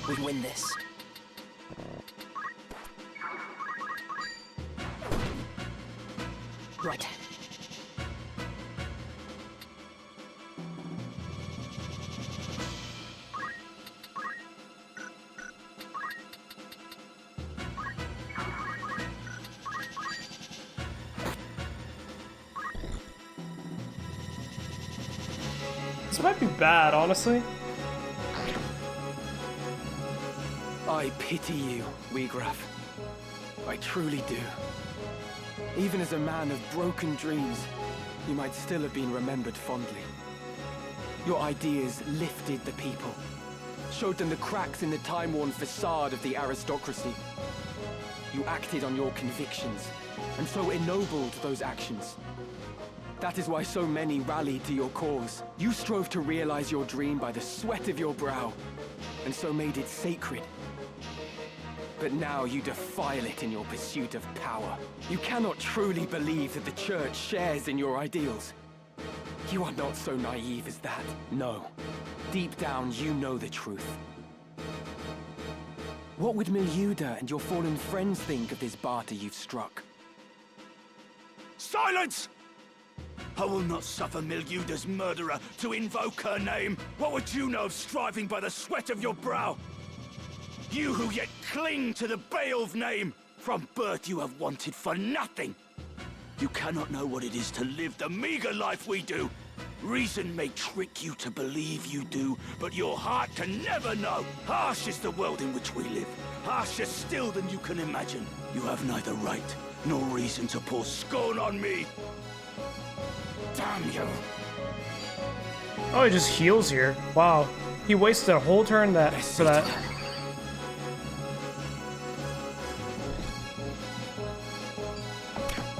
We win this. Right. This might be bad, honestly. I pity you, Weegraf. I truly do. Even as a man of broken dreams, you might still have been remembered fondly. Your ideas lifted the people, showed them the cracks in the time-worn facade of the aristocracy. You acted on your convictions, and so ennobled those actions. That is why so many rallied to your cause. You strove to realize your dream by the sweat of your brow, and so made it sacred. But now you defile it in your pursuit of power. You cannot truly believe that the Church shares in your ideals. You are not so naive as that. No. Deep down, you know the truth. What would Milyuda and your fallen friends think of this barter you've struck? Silence! I will not suffer Milyuda's murderer to invoke her name. What would you know of striving by the sweat of your brow? You who yet cling to the Beowulf name! From birth you have wanted for nothing! You cannot know what it is to live the meager life we do! Reason may trick you to believe you do, but your heart can never know! Harsh is the world in which we live, harsher still than you can imagine. You have neither right nor reason to pour scorn on me! Damn you! Oh, he just heals here. Wow. He wasted a whole turn for that.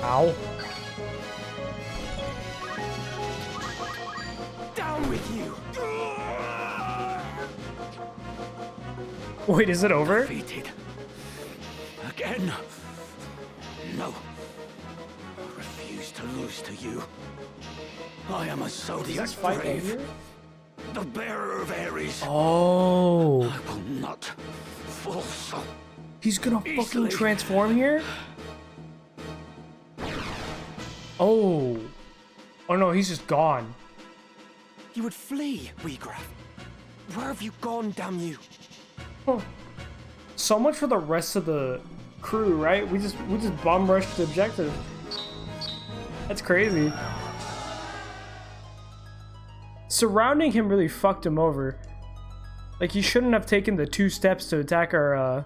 Ow. Down with you! Wait, is it over? Defeated. Again. No. I refuse to lose to you. I am a Zodiac brave. The bearer of Ares. Oh. I will not fall so He's gonna easily. fucking transform here? Oh. Oh no, he's just gone. You would flee, Weegraf. Where have you gone, damn you? Huh. So much for the rest of the crew, right? We just bomb rushed the objective. That's crazy. Surrounding him really fucked him over. Like, he shouldn't have taken the 2 steps to attack our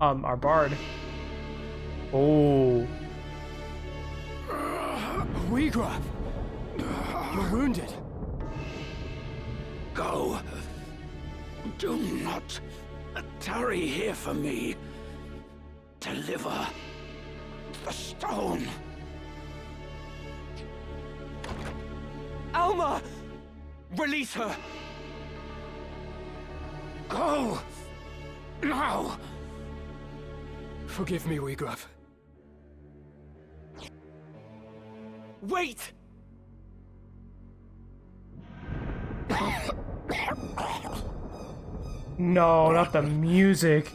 bard. Oh. Weegraf! You're wounded. Go. Do not tarry here for me. Deliver the stone. Alma! Release her! Go! Now! Forgive me, Wiegraf. Wait! No, not the music.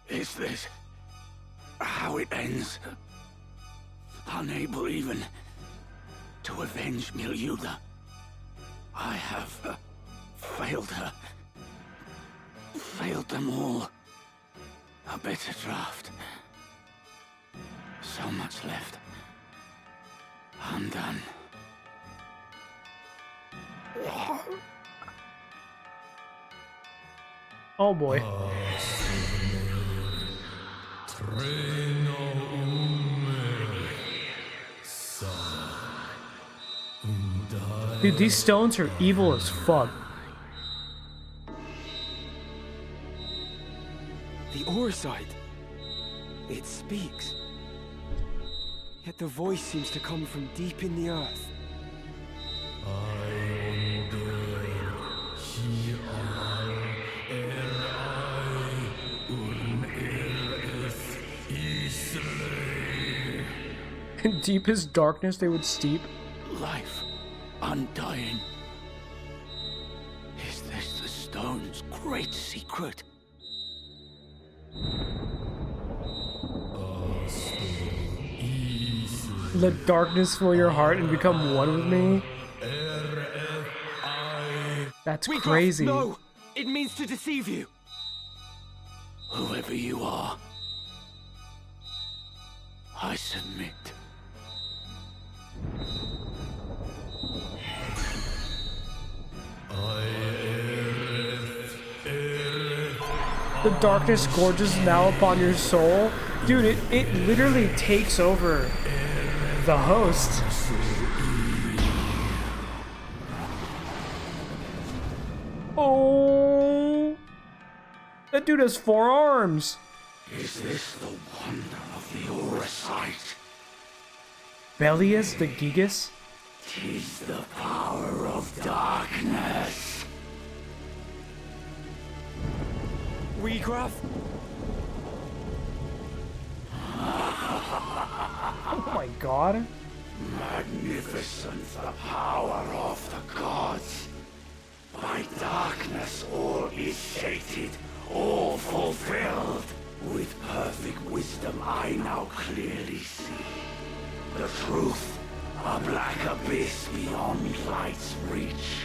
Is this how it ends? Unable even to avenge Milyuda. I have failed her. Failed them all. A bitter draft. So much left. Undone. Oh boy. Dude, these stones are evil as fuck. The Orisite. It speaks. Yet the voice seems to come from deep in the earth. In deepest darkness they would steep. Life, undying. Is this the stone's great secret? Let darkness fill your heart and become one with me. That's crazy. No! It means to deceive you! Whoever you are, I submit. The darkness gorges now upon your soul. Dude, it literally takes over the host. Oh, that dude has 4 arms. Is this the wonder of the Orisite? Bellius the Gigas? 'Tis the power of darkness. Wiegraf? Oh my god. Magnificent the power of the gods. By darkness all is sated, all fulfilled. With perfect wisdom I now clearly see. The truth, a black abyss beyond light's reach.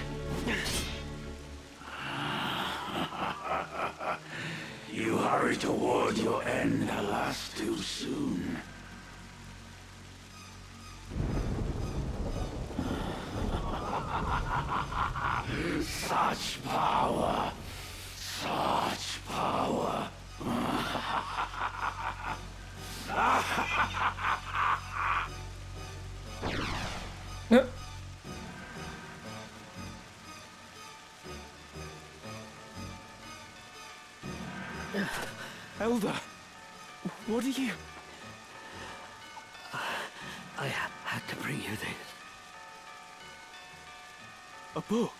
You hurry toward your end, alas, too soon. Such power, such power. Elder, what are you? I had to bring you this. A book?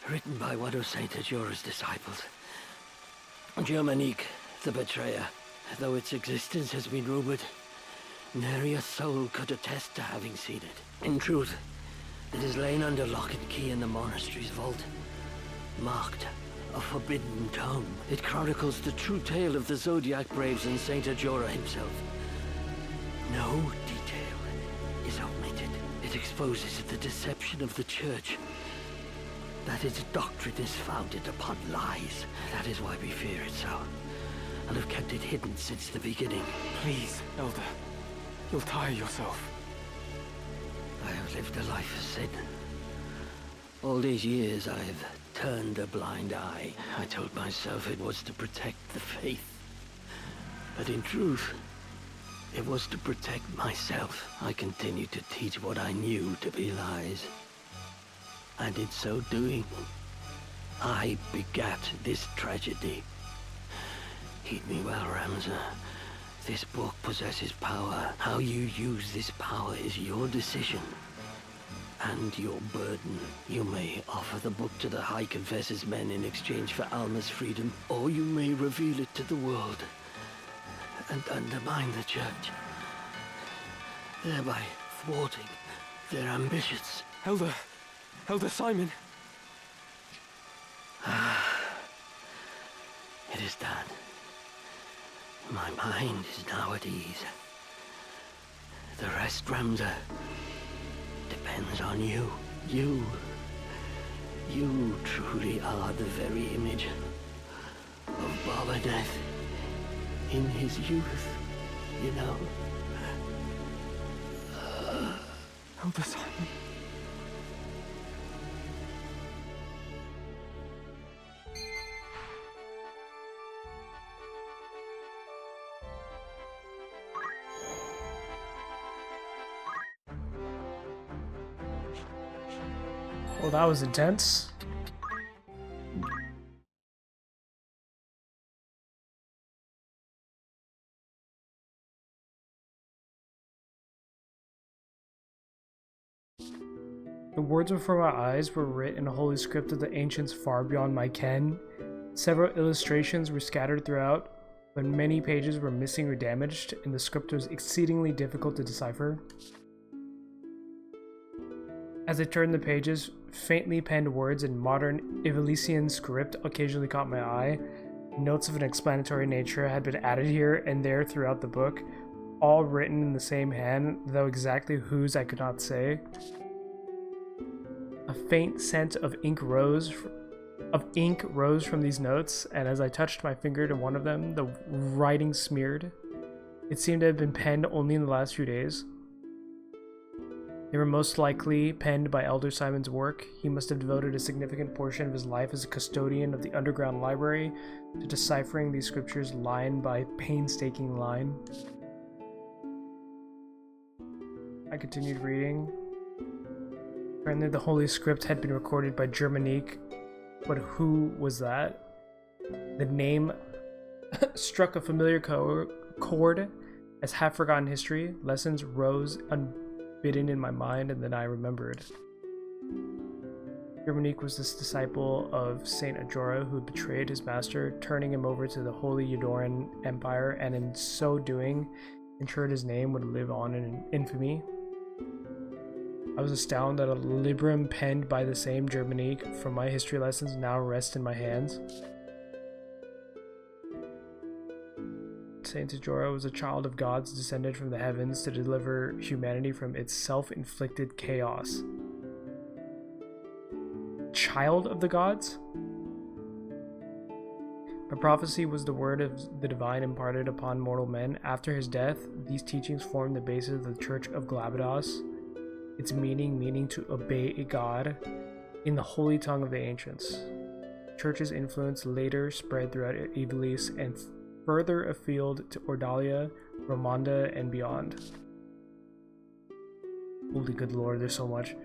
Written by one of Saint Ajora's disciples. Germanique, the betrayer. Though its existence has been rumored, nary a soul could attest to having seen it. In truth, it is lain under lock and key in the monastery's vault. Marked a forbidden tome. It chronicles the true tale of the Zodiac Braves and Saint Ajora himself. No detail is omitted. It exposes the deception of the Church. That its doctrine is founded upon lies. That is why we fear it so, and have kept it hidden since the beginning. Please, Elder. You'll tire yourself. I have lived a life of sin. All these years I have turned a blind eye. I told myself it was to protect the faith. But in truth, It was to protect myself I continued to teach what I knew to be lies. And in so doing, I begat this tragedy. Heed me well, Ramsar. This book possesses power. How you use this power is your decision. And your burden. You may offer the book to the High Confessor's men in exchange for Alma's freedom, or you may reveal it to the world and undermine the church, thereby thwarting their ambitions. Elder Simon. It is done. My mind is now at ease. The rest, Ramsar, depends on you. You truly are the very image of Barbadeth in his youth, you know. Elder Simon. Well, that was intense. The words before my eyes were writ in a holy script of the ancients far beyond my ken. Several illustrations were scattered throughout, but many pages were missing or damaged, and the script was exceedingly difficult to decipher. As I turned the pages, faintly penned words in modern Ivalisian script occasionally caught my eye. Notes of an explanatory nature had been added here and there throughout the book, all written in the same hand, though exactly whose I could not say. A faint scent of ink rose from these notes, and as I touched my finger to one of them, the writing smeared. It seemed to have been penned only in the last few days. They were most likely penned by Elder Simon's work. He must have devoted a significant portion of his life as a custodian of the underground library to deciphering these scriptures line by painstaking line. I continued reading. Apparently the Holy Script had been recorded by Germanique, but who was that? The name struck a familiar chord as half-forgotten history. Lessons rose unbidden in my mind, and then I remembered. Germanique was this disciple of Saint Ajora who betrayed his master, turning him over to the Holy Edoran Empire, and in so doing, ensured his name would live on in infamy. I was astounded that a librum penned by the same Germanique from my history lessons now rests in my hands. Saint Ajora was a child of gods descended from the heavens to deliver humanity from its self-inflicted chaos. Child of the gods? But prophecy was the word of the divine imparted upon mortal men. After his death, these teachings formed the basis of the Church of Glabados, its meaning to obey a god in the holy tongue of the ancients. The church's influence later spread throughout Ivalice and further afield to Ordalia, Romonda, and beyond. Holy good lord, there's so much.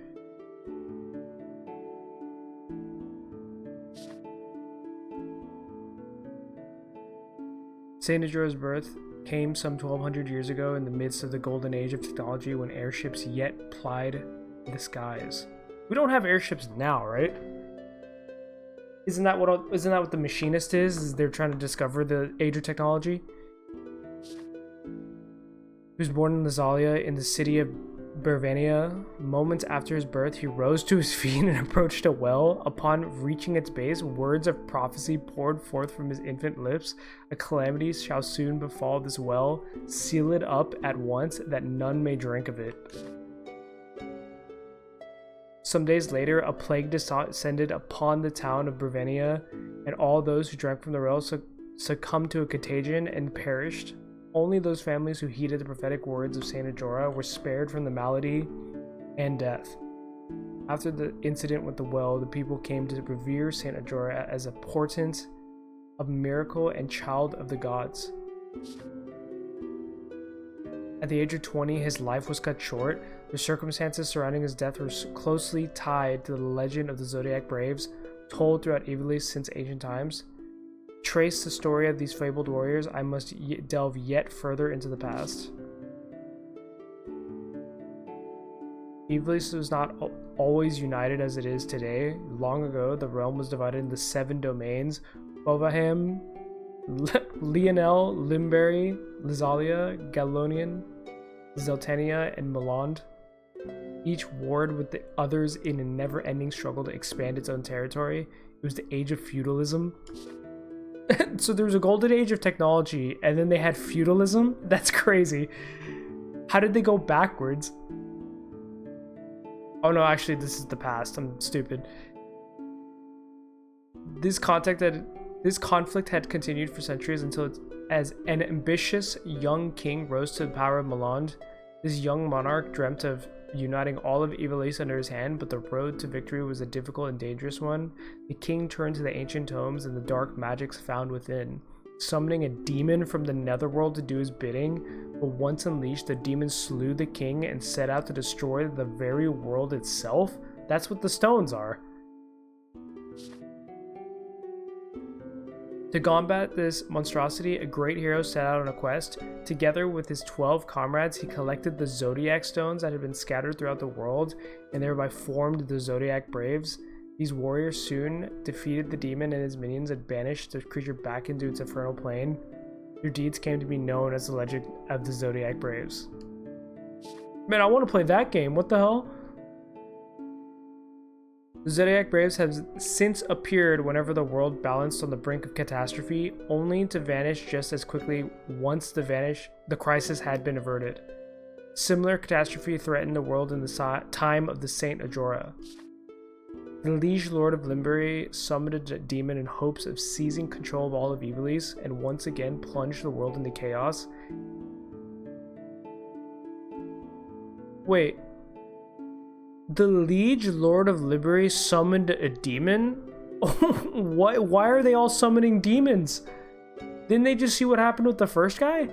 Saint Ajora's birth came some 1200 years ago in the midst of the golden age of technology when airships yet plied the skies. We don't have airships now, right? Isn't that what the machinist is they're trying to discover the age of technology? He was born in Lazalia in the city of Bervania. Moments after his birth, he rose to his feet and approached a well. Upon reaching its base, words of prophecy poured forth from his infant lips. A calamity shall soon befall this well. Seal it up at once, that none may drink of it. Some days later, a plague descended upon the town of Bervania, and all those who drank from the well succumbed to a contagion and perished. Only those families who heeded the prophetic words of Saint Ajora were spared from the malady and death. After the incident with the well, the people came to revere Saint Ajora as a portent of miracle and child of the gods. At the age of 20, his life was cut short. The circumstances surrounding his death were closely tied to the legend of the Zodiac Braves, told throughout Ivalice since ancient times. Trace the story of these fabled warriors, I must delve yet further into the past. Ivalice was not always united as it is today. Long ago, the realm was divided into 7 domains: Bovaham, Lionel, Limbury, Lizalia, Galonian, Zeltania, and Melond. Each warred with the others in a never-ending struggle to expand its own territory. It was the age of feudalism. So there was a golden age of technology, and then they had feudalism? That's crazy. How did they go backwards? Oh no, actually this is the past. I'm stupid. This conflict had continued for centuries until as an ambitious young king rose to the power of Melond. This young monarch dreamt of uniting all of Ivalice under his hand, but the road to victory was a difficult and dangerous one. The king turned to the ancient tomes and the dark magics found within, summoning a demon from the netherworld to do his bidding. But once unleashed, the demon slew the king and set out to destroy the very world itself. That's what the stones are. To combat this monstrosity, a great hero set out on a quest. Together with his 12 comrades, he collected the Zodiac stones that had been scattered throughout the world, and thereby formed the Zodiac Braves. These warriors soon defeated the demon and his minions and banished the creature back into its infernal plane. Their deeds came to be known as the legend of the Zodiac Braves. Man, I want to play that game. What the hell? The Zodiac Braves have since appeared whenever the world balanced on the brink of catastrophe, only to vanish just as quickly once the crisis had been averted. Similar catastrophe threatened the world in the time of the Saint Ajora. The liege lord of Limbury summoned a demon in hopes of seizing control of all of Ivalice and once again plunged the world into chaos. Wait. The liege lord of Limbury summoned a demon? Why are they all summoning demons? Didn't they just see what happened with the first guy?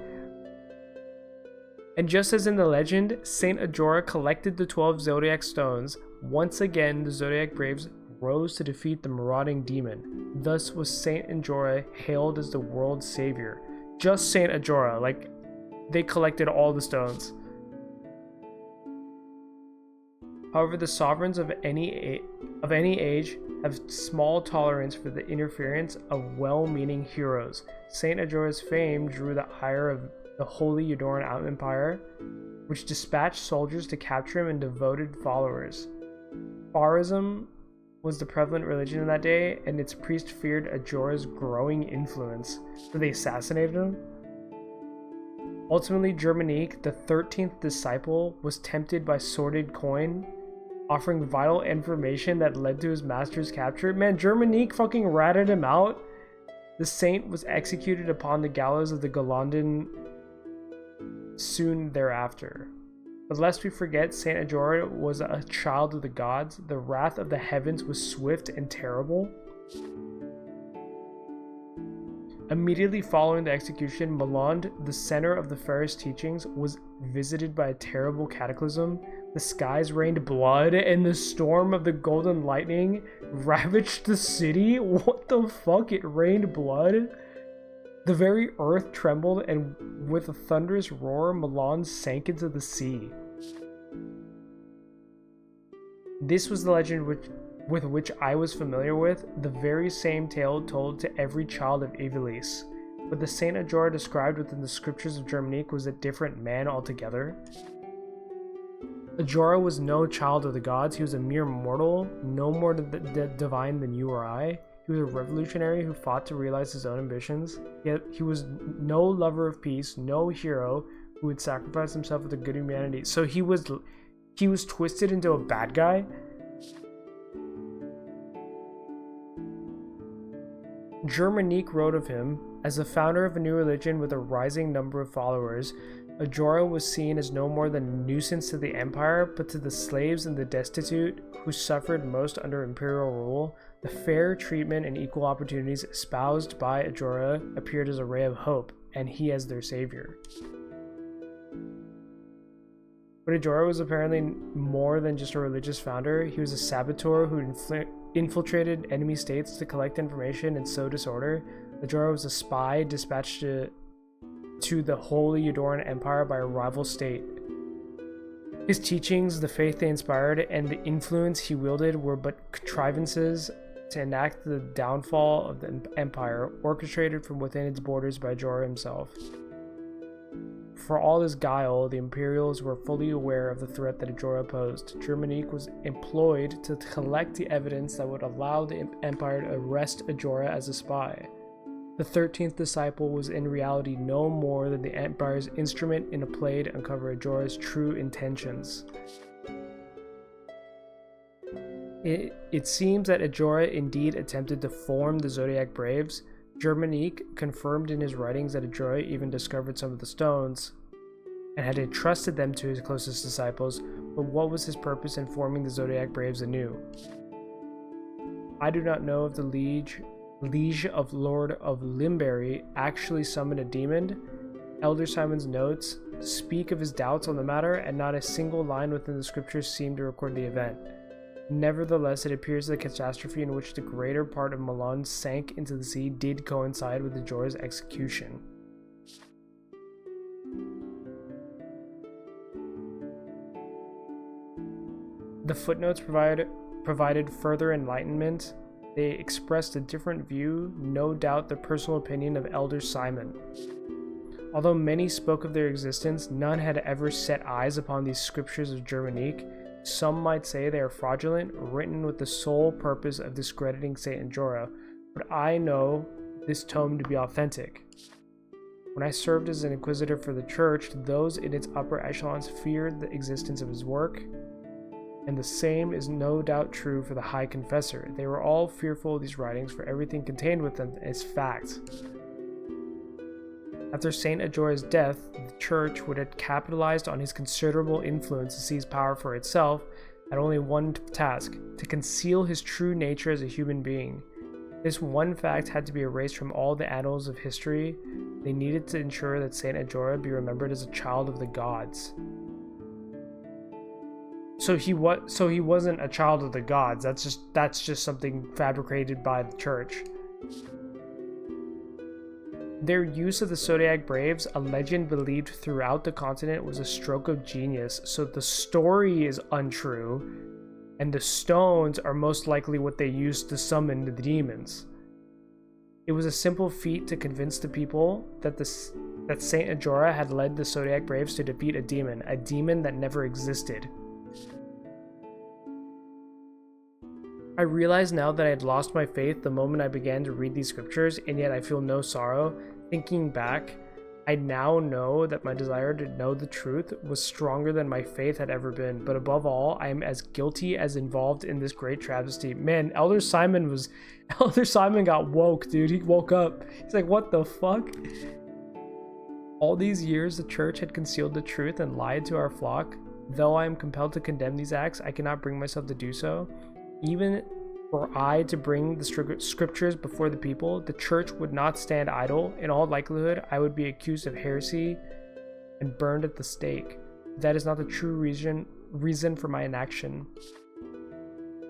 And just as in the legend, Saint Ajora collected the 12 Zodiac stones. Once again, the Zodiac Braves rose to defeat the marauding demon. Thus was Saint Ajora hailed as the world's savior. Just Saint Ajora, like, they collected all the stones. However, the sovereigns of any age have small tolerance for the interference of well-meaning heroes. Saint Ajora's fame drew the ire of the Holy Edoran Empire, which dispatched soldiers to capture him and devoted followers. Barism was the prevalent religion in that day, and its priest feared Ajora's growing influence, so they assassinated him. Ultimately, Germanique, the 13th disciple, was tempted by sordid coin, offering vital information that led to his master's capture. Man, Germanique fucking ratted him out. The saint was executed upon the gallows of the Golondin soon thereafter. But lest we forget, Saint Ajora was a child of the gods. The wrath of the heavens was swift and terrible. Immediately following the execution, Melond, the center of the Ferris teachings, was visited by a terrible cataclysm. The skies rained blood, and the storm of the golden lightning ravaged the city. What the fuck? It rained blood? The very earth trembled, and with a thunderous roar, Melond sank into the sea. This was the legend with which I was familiar with, the very same tale told to every child of Ivalice. But the Saint Ajora described within the scriptures of Germanique was a different man altogether. Ajora was no child of the gods. He was a mere mortal, no more divine than you or I. He was a revolutionary who fought to realize his own ambitions. Yet he was no lover of peace, no hero who would sacrifice himself for the good of humanity. So he was twisted into a bad guy. Germanique wrote of him, as the founder of a new religion with a rising number of followers, Ajora was seen as no more than a nuisance to the empire, but to the slaves and the destitute who suffered most under imperial rule, the fair treatment and equal opportunities espoused by Ajora appeared as a ray of hope, and he as their savior. But Ajora was apparently more than just a religious founder. He was a saboteur who infiltrated enemy states to collect information and sow disorder. Ajora was a spy dispatched to the Holy Edoran Empire by a rival state. His teachings, the faith they inspired, and the influence he wielded were but contrivances to enact the downfall of the empire, orchestrated from within its borders by Ajora himself. For all his guile, the Imperials were fully aware of the threat that Ajora posed. Germanique was employed to collect the evidence that would allow the Empire to arrest Ajora as a spy. The 13th disciple was in reality no more than the Empire's instrument in a play to uncover Ajora's true intentions. It seems that Ajora indeed attempted to form the Zodiac Braves. Germanique confirmed in his writings that Ajora even discovered some of the stones and had entrusted them to his closest disciples, but what was his purpose in forming the Zodiac Braves anew? I do not know if the Liege of Lord of Limberry actually summoned a demon. Elder Simon's notes speak of his doubts on the matter, and not a single line within the scriptures seem to record the event. Nevertheless, it appears the catastrophe in which the greater part of Milan sank into the sea did coincide with Ajora's execution. The footnotes provided further enlightenment. They expressed a different view, no doubt the personal opinion of Elder Simon. Although many spoke of their existence, none had ever set eyes upon these scriptures of Germanique. Some might say they are fraudulent, written with the sole purpose of discrediting Saint Ajora, but I know this tome to be authentic. When I served as an inquisitor for the church, those in its upper echelons feared the existence of his work, and the same is no doubt true for the High Confessor. They were all fearful of these writings, for everything contained within is fact. After Saint Ajora's death, the church would have capitalized on his considerable influence to seize power for itself, had only one task: to conceal his true nature as a human being. This one fact had to be erased from all the annals of history. They needed to ensure that Saint Ajora be remembered as a child of the gods. So he wasn't a child of the gods. That's just something fabricated by the church. Their use of the Zodiac Braves, a legend believed throughout the continent, was a stroke of genius. So the story is untrue, and the stones are most likely what they used to summon the demons. It was a simple feat to convince the people that Saint Ajora had led the Zodiac Braves to defeat a demon that never existed. I realize now that I had lost my faith the moment I began to read these scriptures, and yet I feel no sorrow. Thinking back, I now know that my desire to know the truth was stronger than my faith had ever been, but above all, I am as guilty as involved in this great travesty. Man, Elder Simon got woke, dude. He woke up. He's like, what the fuck? All these years, the church had concealed the truth and lied to our flock. Though I am compelled to condemn these acts, I cannot bring myself to do so. Even were I to bring the scriptures before the people, the church would not stand idle. In all likelihood, I would be accused of heresy and burned at the stake. That is not the true reason for my inaction.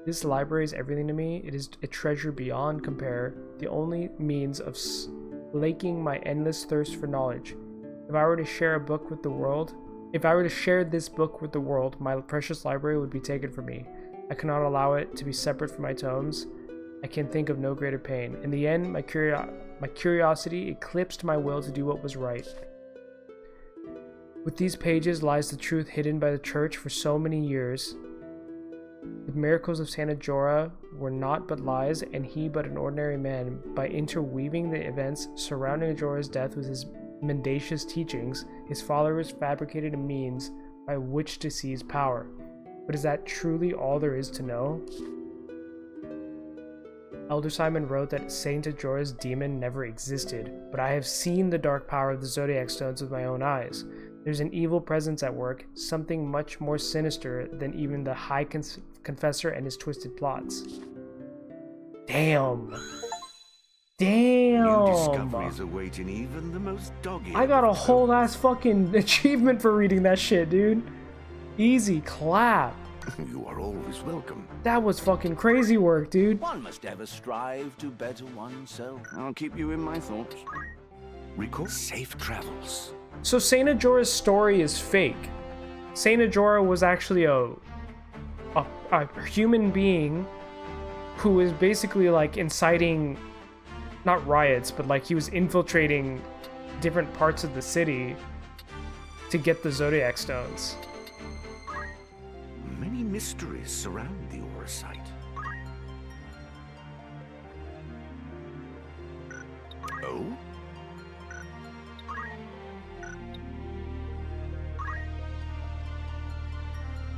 This library is everything to me. It is a treasure beyond compare, the only means of slaking my endless thirst for knowledge. If I were to share this book with the world, my precious library would be taken from me. I cannot allow it to be separate from my tomes. I can think of no greater pain. In the end, my curiosity eclipsed my will to do what was right. With these pages lies the truth hidden by the church for so many years. The miracles of Saint Ajora were naught but lies, and he but an ordinary man. By interweaving the events surrounding Ajora's death with his mendacious teachings, his followers fabricated a means by which to seize power. But is that truly all there is to know? Elder Simon wrote that Saint Ajora's demon never existed, but I have seen the dark power of the Zodiac Stones with my own eyes. There's an evil presence at work, something much more sinister than even the High Confessor and his twisted plots. Damn! New discoveries awaiting even the most dogged. I got a whole ass fucking achievement for reading that shit, dude. Easy clap. You are always welcome. That was fucking crazy work, dude. One must ever strive to better oneself. I'll keep you in my thoughts. Recall safe travels. So Saint Ajora's story is fake. Saint Ajora was actually a human being who is basically like inciting, not riots, but like he was infiltrating different parts of the city to get the Zodiac Stones. Many mysteries surround the Aura site. Oh?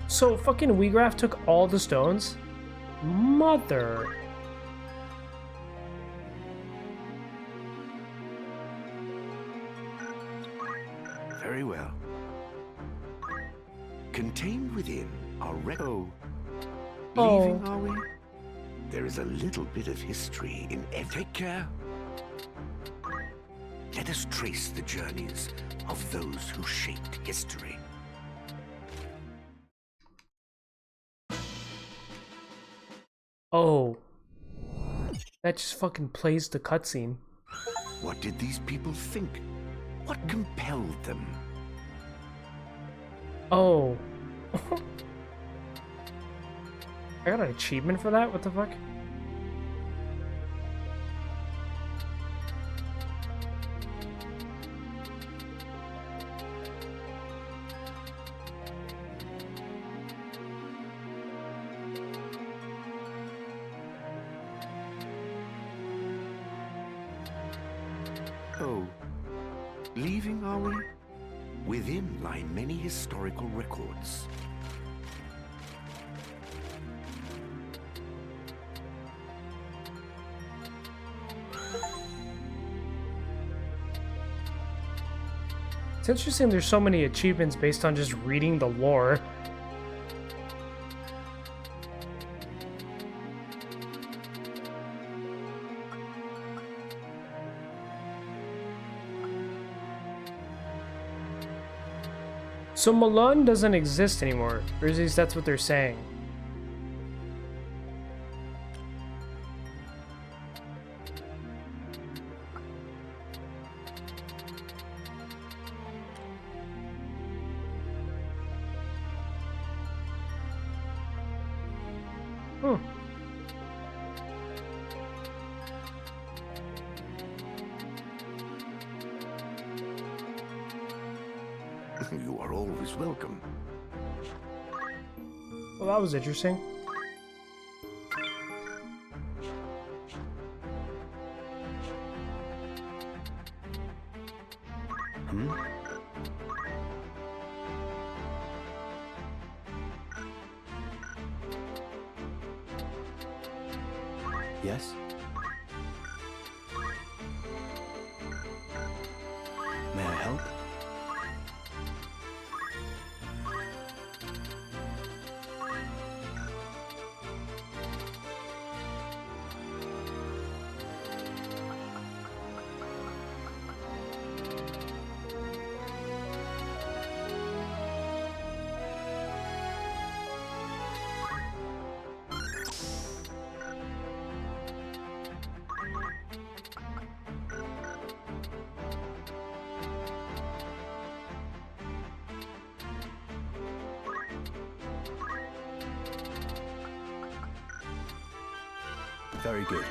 So fucking Wheatgraph took all the stones? Mother. Very well. Contained within are Leaving, are we? There is a little bit of history in Take care. Let us trace the journeys of those who shaped history. Oh. That just fucking plays the cutscene. What did these people think? What compelled them? Oh. I got an achievement for that? What the fuck? Oh, leaving, are we? Within lie many historical records. It's interesting there's so many achievements based on just reading the lore. So Malone doesn't exist anymore, or at least that's what they're saying. You are always welcome. Well, that was interesting. Yes? May I help? Very good.